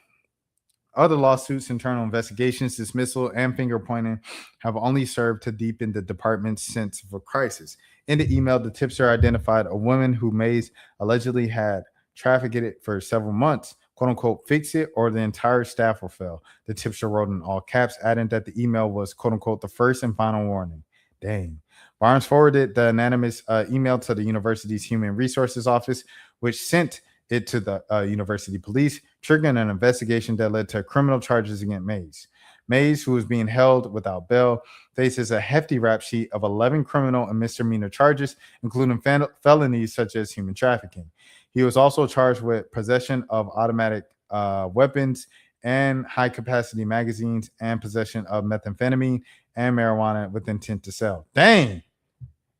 Other lawsuits, internal investigations, dismissal, and finger pointing have only served to deepen the department's sense of a crisis. In the email, the tipster identified a woman who Mays allegedly had trafficked it for several months. "Quote unquote, fix it or the entire staff will fail," the tipster wrote in all caps, adding that the email was, "quote unquote, the first and final warning." Dang. Barnes forwarded the anonymous email to the university's human resources office, which sent it to the university police, triggering an investigation that led to criminal charges against Mays. Mays, who is being held without bail, faces a hefty rap sheet of 11 criminal and misdemeanor charges, including felonies such as human trafficking. He was also charged with possession of automatic weapons and high-capacity magazines and possession of methamphetamine and marijuana with intent to sell. Dang.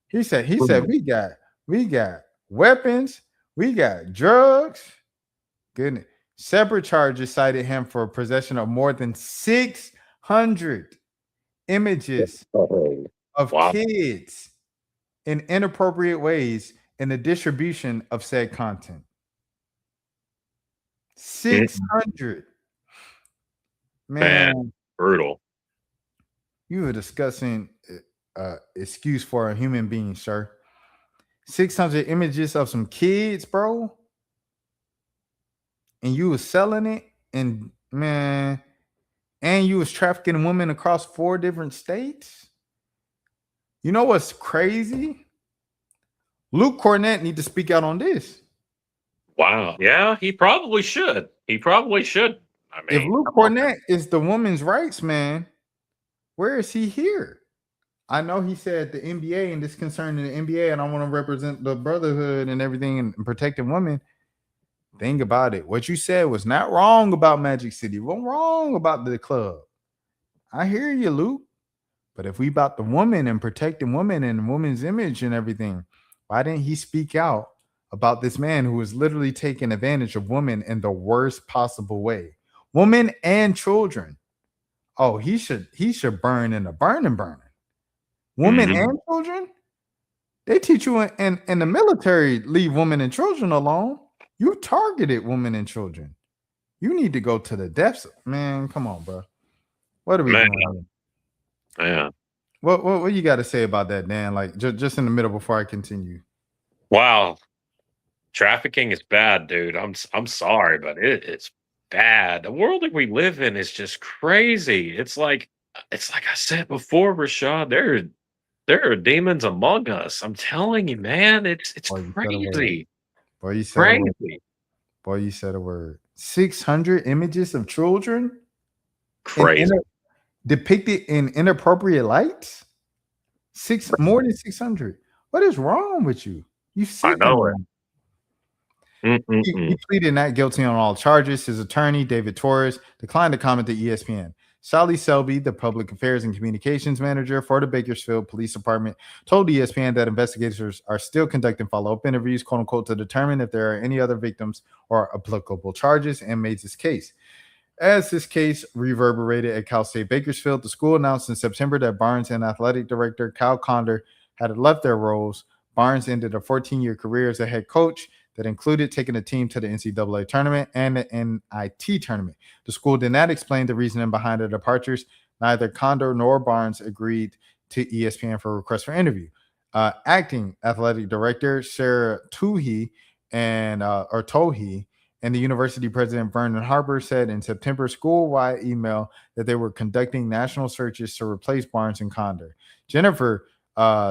He said we got weapons, we got drugs. Goodness. Separate charges cited him for possession of more than 600 images of kids in inappropriate ways in the distribution of said content. 600. Man, brutal. You were discussing excuse for a human being, sir. 600 images of some kids, bro. And you was selling it, and man, and you was trafficking women across 4 different states. You know what's crazy? Luke Cornett need to speak out on this. Wow. Yeah, he probably should. I mean, if Luke Cornett is the women's rights man, where is he here? I know he said the NBA and this concerning the NBA, and I want to represent the brotherhood and everything and protecting women. Think about it. What you said was not wrong about Magic City. What's wrong about the club? I hear you, Luke. But if we about the woman and protecting women and women's image and everything, why didn't he speak out about this man who is literally taking advantage of women in the worst possible way? Women and children. Oh, he should burn in a burning. Women and children? They teach you in the military, leave women and children alone. You targeted women and children. You need to go to the depths. Man, come on, bro. What are we doing? Yeah. What you got to say about that, Dan? Like just in the middle before I continue. Wow. Trafficking is bad, dude. I'm sorry, but it's bad. The world that we live in is just crazy. It's like I said before, Rashad, there are demons among us. I'm telling you, man, it's crazy. Boy, you said a word. 600 images of children? Crazy. Depicted in inappropriate lights? More than 600. What is wrong with you? You sick. I know it. He pleaded not guilty on all charges. His attorney, David Torres, declined to comment to ESPN. Sally Selby, the public affairs and communications manager for the Bakersfield Police Department, told ESPN that investigators are still conducting follow-up interviews, quote unquote, to determine if there are any other victims or applicable charges in Mays' case. As this case reverberated at Cal State Bakersfield, the school announced in September that Barnes and athletic director Kyle Condor had left their roles. Barnes ended a 14-year career as a head coach that included taking the team to the NCAA tournament and the NIT tournament. The school did not explain the reasoning behind the departures. Neither Condor nor Barnes agreed to ESPN for a request for interview. Acting athletic director Sarah Tohey and the university president Vernon Harper said in September school-wide email that they were conducting national searches to replace Barnes and Condor. Jennifer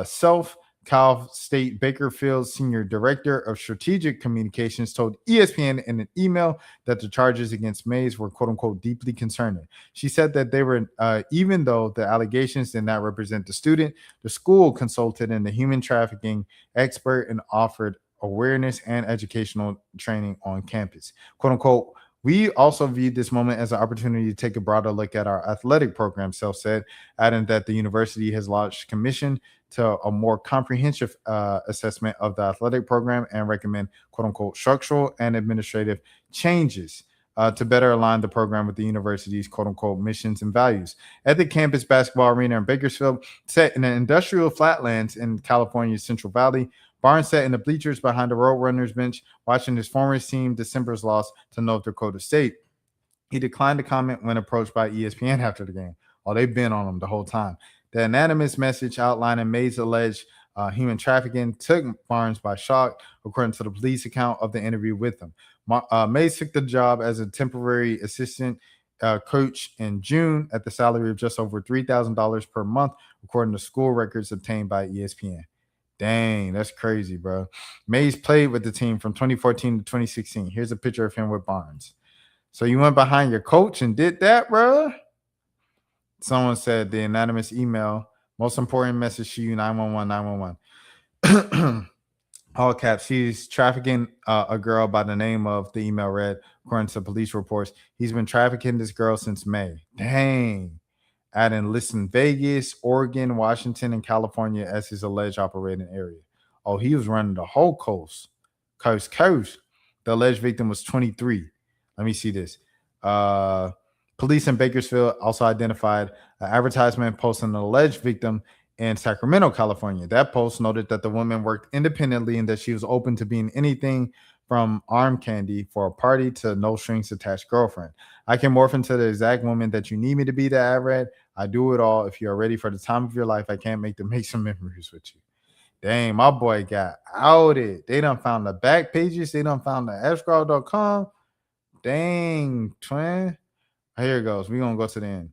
Self, Cal State Bakersfield's senior director of strategic communications, told ESPN in an email that the charges against Mays were "quote unquote" deeply concerning. She said that they were, even though the allegations did not represent the student, the school consulted in the human trafficking expert and offered awareness and educational training on campus. "Quote unquote, we also viewed this moment as an opportunity to take a broader look at our athletic program," Self said, adding that the university has launched a commission to a more comprehensive assessment of the athletic program and recommend "quote unquote" structural and administrative changes to better align the program with the university's "quote unquote" missions and values. At the campus basketball arena in Bakersfield, set in the industrial flatlands in California's Central Valley, Barnes sat in the bleachers behind the Roadrunners bench, watching his former team December's loss to North Dakota State. He declined to comment when approached by ESPN after the game. Oh, they've been on him the whole time. The anonymous message outlining Mays' alleged human trafficking took Barnes by shock, according to the police account of the interview with him. Mays took the job as a temporary assistant coach in June at the salary of just over $3,000 per month, according to school records obtained by ESPN. Dang, that's crazy, bro. Mays played with the team from 2014 to 2016. Here's a picture of him with Barnes. So you went behind your coach and did that, bro? Someone said the anonymous email, most important message to you, 911, 911. All caps, he's trafficking a girl by the name of, the email read, according to police reports. He's been trafficking this girl since May. Dang. Adding listing Vegas, Oregon, Washington, and California as his alleged operating area. Oh, he was running the whole coast. Coast. The alleged victim was 23. Let me see this. Police in Bakersfield also identified an advertisement posting an alleged victim in Sacramento, California. That post noted that the woman worked independently and that she was open to being anything from arm candy for a party to no strings attached girlfriend. I can morph into the exact woman that you need me to be, that I read. I do it all. If you're ready for the time of your life, I can't make some memories with you. Dang, my boy got outed. They done found the back pages. They done found the escrow.com. Dang, twin. Here it goes. We're going to go to the end.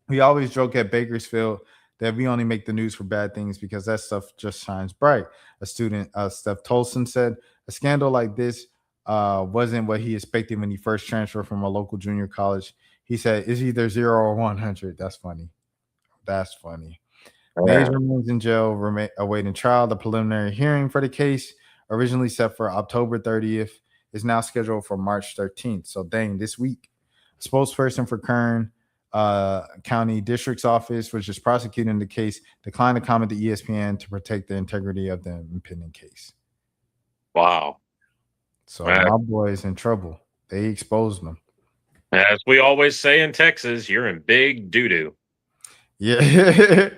We always joke at Bakersfield that we only make the news for bad things because that stuff just shines bright. A student, Steph Tolson, said a scandal like this wasn't what he expected when he first transferred from a local junior college. He said, it's either 0 or 100. That's funny. Mays remains in jail, awaiting trial. The preliminary hearing for the case, originally set for October 30th, is now scheduled for March 13th. So, dang, this week. A spokesperson for Kern County District's office, which is prosecuting the case, declined to comment to ESPN to protect the integrity of the impending case. Wow. So my boy's in trouble. They exposed him. As we always say in Texas, you're in big doo-doo. Yeah.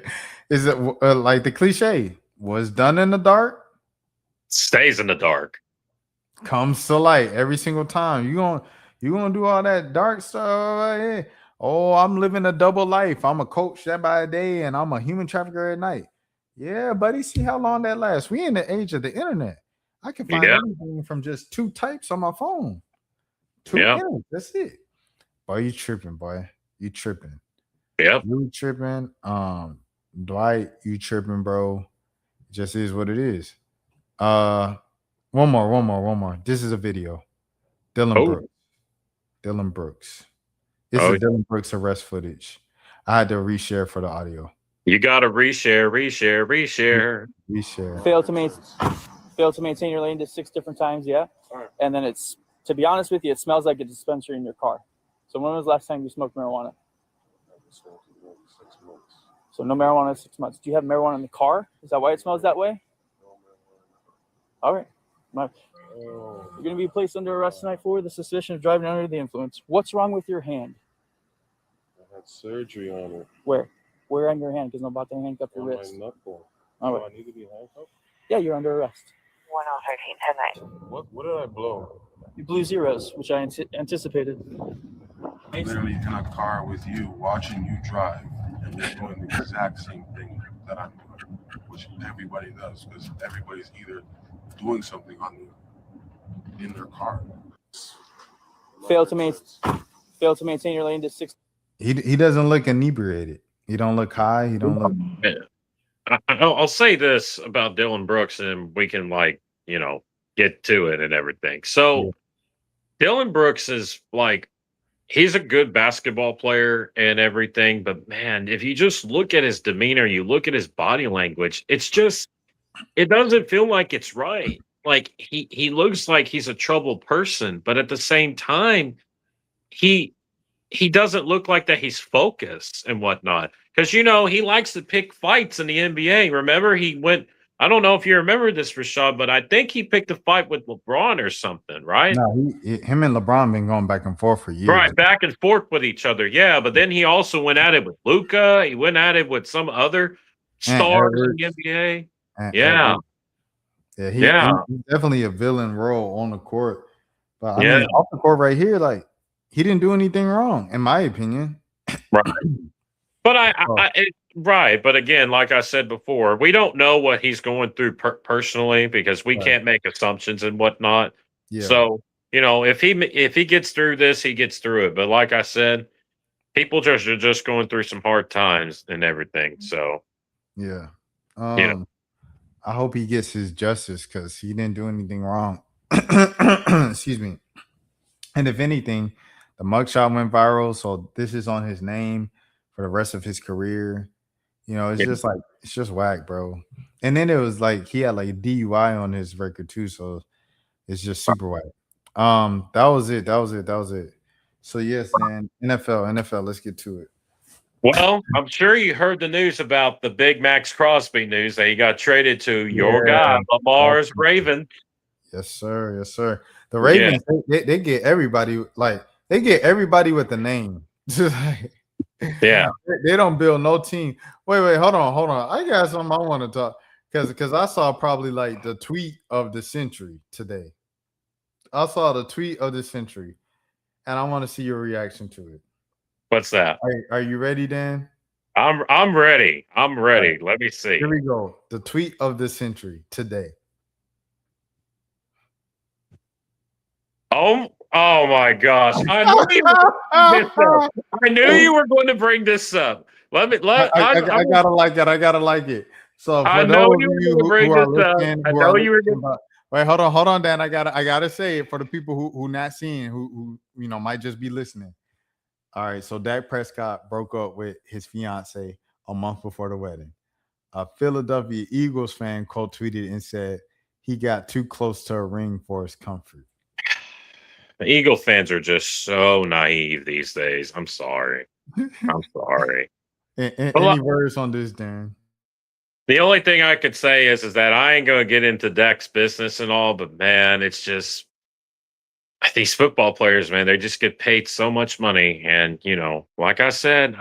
Is it like the cliche? What's done in the dark stays in the dark. Comes to light every single time. You gonna do all that dark stuff? Oh, I'm living a double life. I'm a coach that by day and I'm a human trafficker at night. Yeah, buddy. See how long that lasts. We in the age of the internet. I can find everything from just 2 types on my phone. 2 minutes. That's it. Boy, you tripping, boy. You tripping. Yep. You tripping. Dwight, you tripping, bro. It just is what it is. One more. This is a video. Dylan Brooks. This is Dylan Brooks arrest footage. I had to reshare for the audio. You gotta reshare. Failed to maintain your lane to 6 different times, yeah? Right. And then it's, to be honest with you, it smells like a dispensary in your car. So when was the last time you smoked marijuana? 6 months. So no marijuana in 6 months. Do you have marijuana in the car? Is that why it smells that way? No marijuana. All right. You're going to be placed under arrest tonight for the suspicion of driving under the influence. What's wrong with your hand? I had surgery on it. Where? Where on your hand? Because I'm about to handcuff your wrist. My knuckle. All right. Do I need to be handcuffed? Yeah, you're under arrest. 10-9. What did I blow? You blew zeros, which I anticipated. I'm literally in a car with you, watching you drive, and you're doing the exact same thing that I'm doing, which everybody does, because everybody's either doing something in their car. Fail to maintain your lane to 6. He doesn't look inebriated. He don't look high. He don't look. I'll say this about Dylan Brooks, and we can get to it and everything. So Dylan Brooks is he's a good basketball player and everything, but man, if you just look at his demeanor, you look at his body language, it doesn't feel like it's right. He looks like he's a troubled person, but at the same time, he doesn't look like that he's focused and whatnot. Because, he likes to pick fights in the NBA. Remember, he went, I don't know if you remember this, Rashad, but I think he picked a fight with LeBron or something, right? No, him and LeBron been going back and forth for years. Right, back and forth with each other, yeah. But then he also went at it with Luka. He went at it with some other stars in the NBA. Yeah. He's definitely a villain role on the court. But I mean, off the court right here, he didn't do anything wrong, in my opinion. Right. But right. But again, like I said before, we don't know what he's going through personally because we can't make assumptions and whatnot. Yeah. So, if he gets through this, he gets through it. But like I said, people are just going through some hard times and everything. So, yeah. I hope he gets his justice because he didn't do anything wrong. Excuse me. And if anything, the mugshot went viral, so this is on his name for the rest of his career. It's just whack, bro. And then it was he had DUI on his record too, so it's just super whack. That was it. So yes, man, NFL, let's get to it. Well, I'm sure you heard the news about the big Max Crosby news that he got traded to your guy, Lamar's Ravens. Yes, sir. The Ravens, they get everybody they get everybody with a name. Yeah, they don't build no team. Wait, hold on. I got something I want to talk because I saw probably the tweet of the century today. I saw the tweet of the century, and I want to see your reaction to it. What's that? Are you ready, Dan? I'm ready. Right. Let me see. Here we go. The tweet of the century today. Oh my gosh! I knew you were going to bring this up. I gotta like it. So for I know you were going to bring this up. I know you were going to. Wait, hold on, Dan. I gotta say it for the people who not seeing, who might just be listening. All right, so Dak Prescott broke up with his fiance a month before the wedding. A Philadelphia Eagles fan quote tweeted and said he got too close to a ring for his comfort. The Eagle fans are just so naive these days. I'm sorry. Any words on this, Dan? The only thing I could say is that I ain't going to get into Dak's business and all, but man, it's just these football players, man, they just get paid so much money. And, like I said,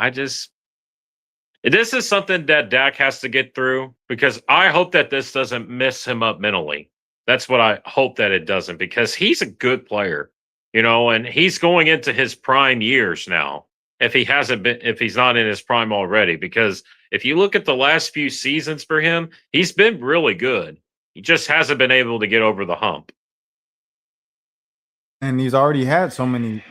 this is something that Dak has to get through because I hope that this doesn't mess him up mentally. That's what I hope that it doesn't because he's a good player, and he's going into his prime years now. If he's not in his prime already, because if you look at the last few seasons for him, he's been really good. He just hasn't been able to get over the hump. And he's already had so many,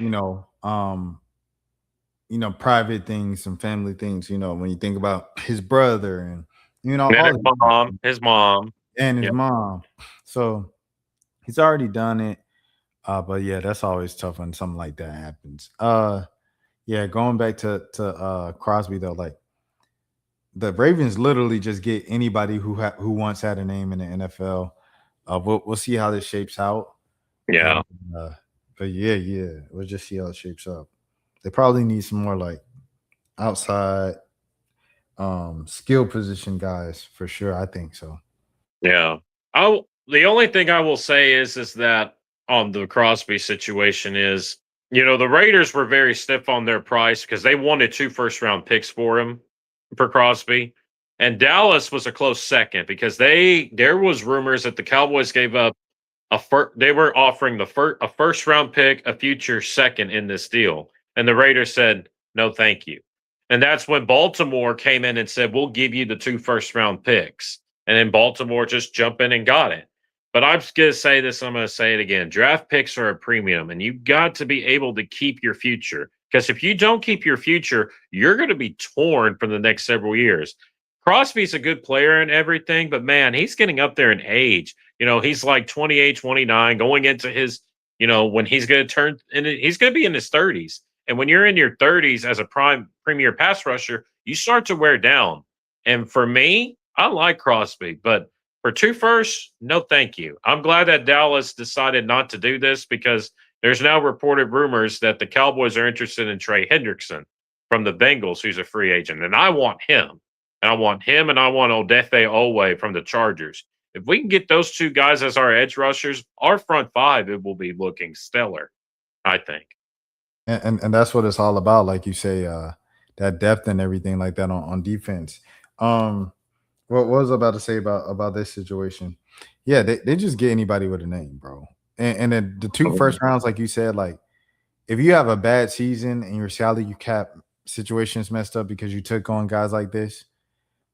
private things and family things, when you think about his brother and, his mom. So he's already done it. But yeah, that's always tough when something like that happens. Going back to Crosby though, the Ravens literally just get anybody who once had a name in the NFL. We'll see how this shapes out. Yeah. But yeah, we'll just see how it shapes up. They probably need some more outside skill position guys for sure. I think so. Yeah. The only thing I will say is that on the Crosby situation is, the Raiders were very stiff on their price because they wanted 2 first-round picks for Crosby, and Dallas was a close second because there was rumors that the Cowboys gave up they were offering a first-round pick, a future second in this deal, and the Raiders said no, thank you, and that's when Baltimore came in and said we'll give you the 2 first-round picks, and then Baltimore just jumped in and got it. But I'm just going to say this, I'm going to say it again. Draft picks are a premium, and you've got to be able to keep your future. Because if you don't keep your future, you're going to be torn for the next several years. Crosby's a good player and everything, but man, he's getting up there in age. He's like 28, 29, going into his, when he's going to turn, and he's going to be in his 30s. And when you're in your 30s as a premier pass rusher, you start to wear down. And for me, I like Crosby, but for 2 firsts, no thank you. I'm glad that Dallas decided not to do this because there's now reported rumors that the Cowboys are interested in Trey Hendrickson from the Bengals, who's a free agent. And I want him. And I want Odafe Oweh from the Chargers. If we can get those 2 guys as our edge rushers, our front 5, it will be looking stellar, I think. And that's what it's all about, like you say, that depth and everything like that on defense. What was I about to say about this situation? Yeah, they just get anybody with a name, bro. And then the 2 first rounds, like you said, like if you have a bad season and your salary cap situation's messed up because you took on guys like this,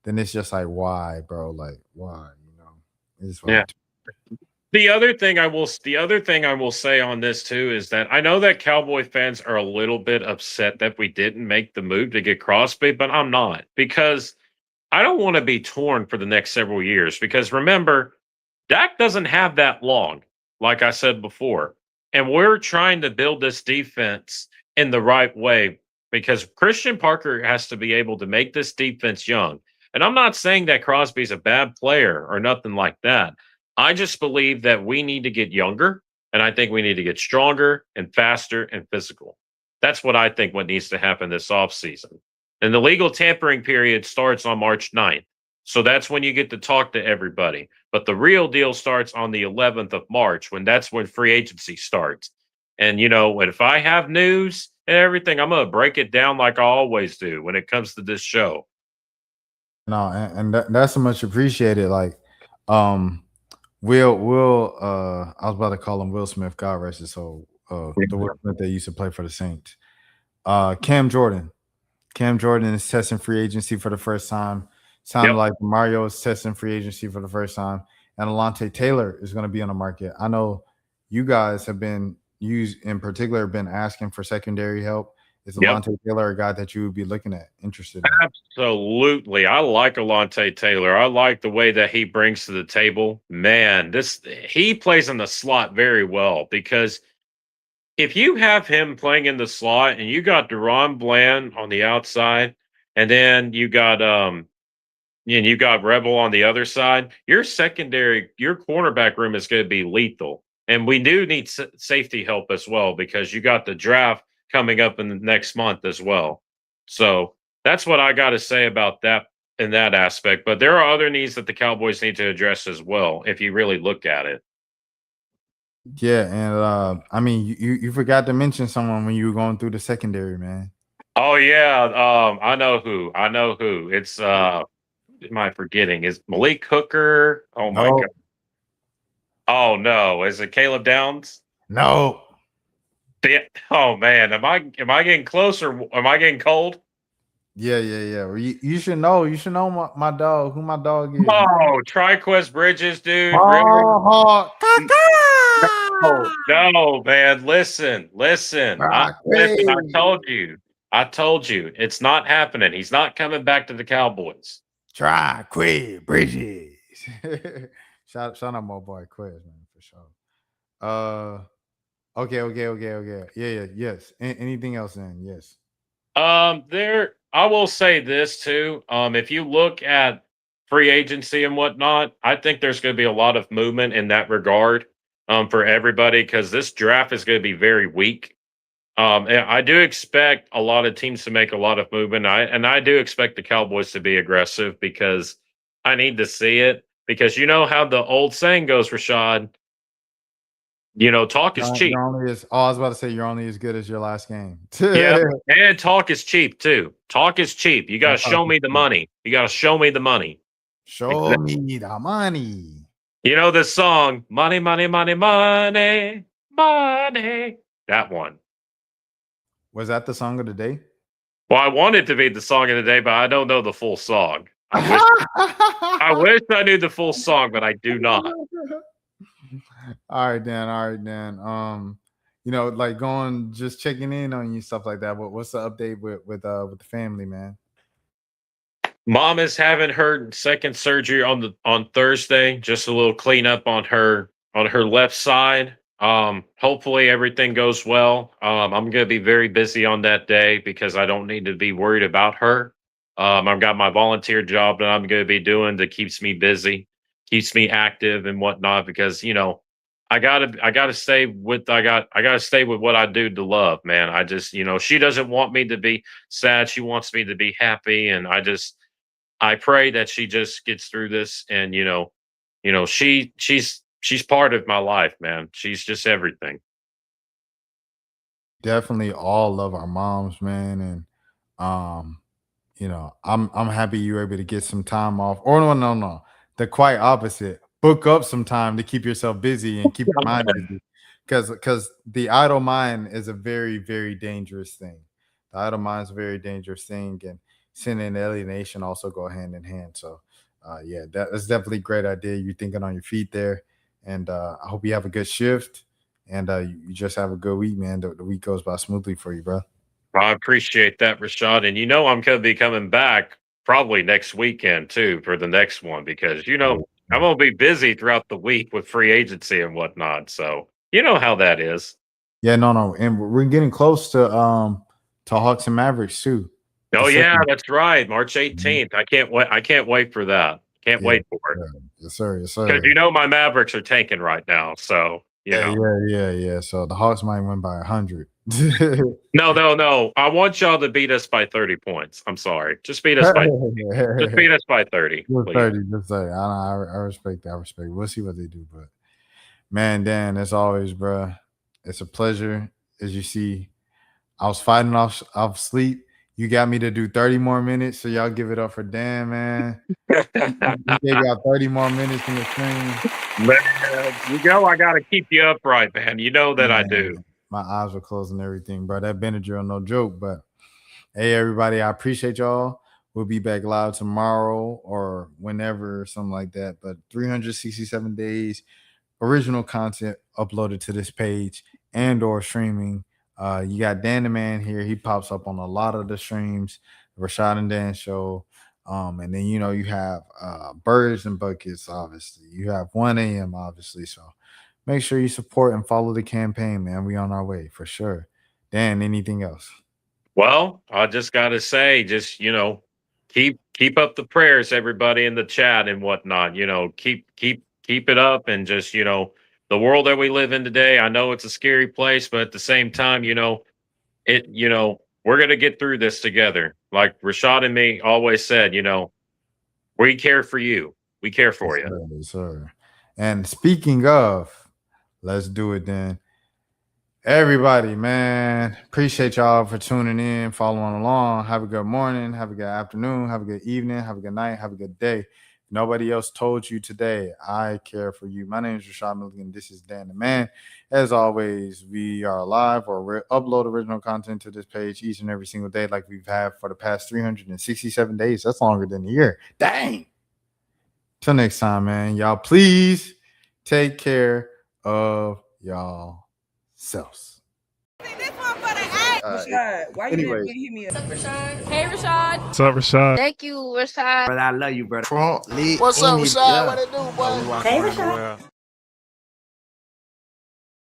then it's just like, why, bro? Like, why? It's yeah. The other thing I will say on this too is that I know that Cowboy fans are a little bit upset that we didn't make the move to get Crosby, but I'm not, because I don't want to be torn for the next several years. Because remember, Dak doesn't have that long, like I said before, and we're trying to build this defense in the right way because Christian Parker has to be able to make this defense young. And I'm not saying that Crosby's a bad player or nothing like that. I just believe that we need to get younger, and I think we need to get stronger and faster and physical. That's what I think what needs to happen this offseason. And the legal tampering period starts on March 9th. So that's when you get to talk to everybody. But the real deal starts on the 11th of March, that's when free agency starts. And, if I have news and everything, I'm going to break it down like I always do when it comes to this show. No, and that's so much appreciated. Like, Will, I was about to call him Will Smith, God rest his soul. The Will Smith that used to play for the Saints. Cam Jordan is testing free agency for the first time. Sounded like Mario is testing free agency for the first time. And Alontae Taylor is going to be on the market. I know you guys have been asking for secondary help. Is Alontae Taylor a guy that you would be looking at, interested in? Absolutely. I like Alontae Taylor. I like the way that he brings to the table. Man, he plays in the slot very well, because if you have him playing in the slot and you got Deron Bland on the outside, and then you got Rebel on the other side, your cornerback room is going to be lethal. And we do need safety help as well, because you got the draft coming up in the next month as well. So that's what I got to say about that in that aspect. But there are other needs that the Cowboys need to address as well, if you really look at it. Yeah, and I mean, you forgot to mention someone when you were going through the secondary, man. Oh yeah, I know who. It's am I forgetting? Is Malik Hooker? Oh my god. Oh no, is it Caleb Downs? No. Oh man, am I getting close or am I getting cold? Yeah. You should know. You should know my dog. Who my dog is? Oh, Triquez Bridges, dude. Oh, no, man. Listen. I told you, it's not happening. He's not coming back to the Cowboys. Triquez Bridges. shout out my boy Quez, man, for sure. Okay. Yeah. Yes. Anything else then? Yes. I will say this too. If you look at free agency and whatnot, I think there's going to be a lot of movement in that regard for everybody, because this draft is going to be very weak. And I do expect a lot of teams to make a lot of movement. I do expect the Cowboys to be aggressive, because I need to see it. because you know how the old saying goes, Rashad. You know, talk is cheap. You're only as, I was about to say you're only as good as your last game. Yeah, and talk is cheap too. Talk is cheap. You got to show me the money. You got to show me the money. Show me the money. You know this song, money, money, money, money, money. That one. Was that the song of the day? Well, I want it to be the song of the day, but I don't know the full song. I wish I knew the full song, but I do not. All right, Dan. You know, like going, just checking in on you, stuff like that. What's the update with the family, man? Mom is having her second surgery on Thursday. Just a little cleanup on her left side. Hopefully everything goes well. I'm going to be very busy on that day because I don't need to be worried about her. I've got my volunteer job that I'm going to be doing that keeps me busy, keeps me active and whatnot, because, you know, I gotta stay with I gotta stay with what I do to love, man. I just, you know, she doesn't want me to be sad. She wants me to be happy. And I pray that she just gets through this. And, you know, she's part of my life, man. She's just everything. Definitely all love our moms, man. And you know, I'm happy you were able to get some time off. Or no. The quite opposite. Book up some time to keep yourself busy and keep your mind busy. Because the idle mind is a very, very dangerous thing. The idle mind is a very dangerous thing, and sin and alienation also go hand in hand. So yeah, that's definitely a great idea. You're thinking on your feet there. And I hope you have a good shift, and you just have a good week, man. The week goes by smoothly for you, bro. I appreciate that, Rashad. And you know, I'm going to be coming back probably next weekend too for the next one, because, you know, I'm going to be busy throughout the week with free agency and whatnot. So you know how that is. Yeah, no. And we're getting close to Hawks and Mavericks too. Oh yeah, that's right. March 18th. I can't wait for that. Can't wait for it. Yes, sir. Because you know my Mavericks are tanking right now. So yeah. So the Hawks might win by 100. No. I want y'all to beat us by 30 points. I'm sorry. Just beat us by 30. Just 30. Just 30. I respect that. I respect. We'll see what they do. But man, Dan, as always, bro, it's a pleasure. As you see, I was fighting off sleep. You got me to do 30 more minutes, so y'all give it up for Dan, man. You got 30 more minutes in the stream. Man, you know I got to keep you upright, man. You know that I do. My eyes were closed and everything, bro. That Benadryl, no joke. But hey, everybody, I appreciate y'all. We'll be back live tomorrow or whenever, something like that. But 367 days, original content uploaded to this page and or streaming. You got Dan the Man here. He pops up on a lot of the streams, Rashad and Dan show. And then, you know, you have Birds and Buckets, obviously. You have 1 a.m., obviously. So make sure you support and follow the campaign, man. We on our way for sure. Dan, anything else? Well, I just got to say, just, you know, keep up the prayers, everybody in the chat and whatnot. You know, keep it up, and just, you know, the world that we live in today, I know it's a scary place, but at the same time, you know, we're going to get through this together. Like Rashad and me always said, you know, we care for you. We care for you. Yes, sir. And speaking of, let's do it then. Everybody, man, appreciate y'all for tuning in, following along. Have a good morning, have a good afternoon, have a good evening, have a good night, have a good day. Nobody else told you today. I care for you. My name is Rashad Milligan. This is Dan the Man. As always, we are live or upload original content to this page each and every single day, like we've had for the past 367 days. That's longer than a year. Dang. Till next time, man. Y'all, please take care of y'all selves. Rashad, why you didn't hit me up? What's up, Rashad? Hey, Rashad. What's up, Rashad? Thank you, Rashad. Brother, I love you, brother. What's up, Rashad? What it do, boy? Hey, Rashad.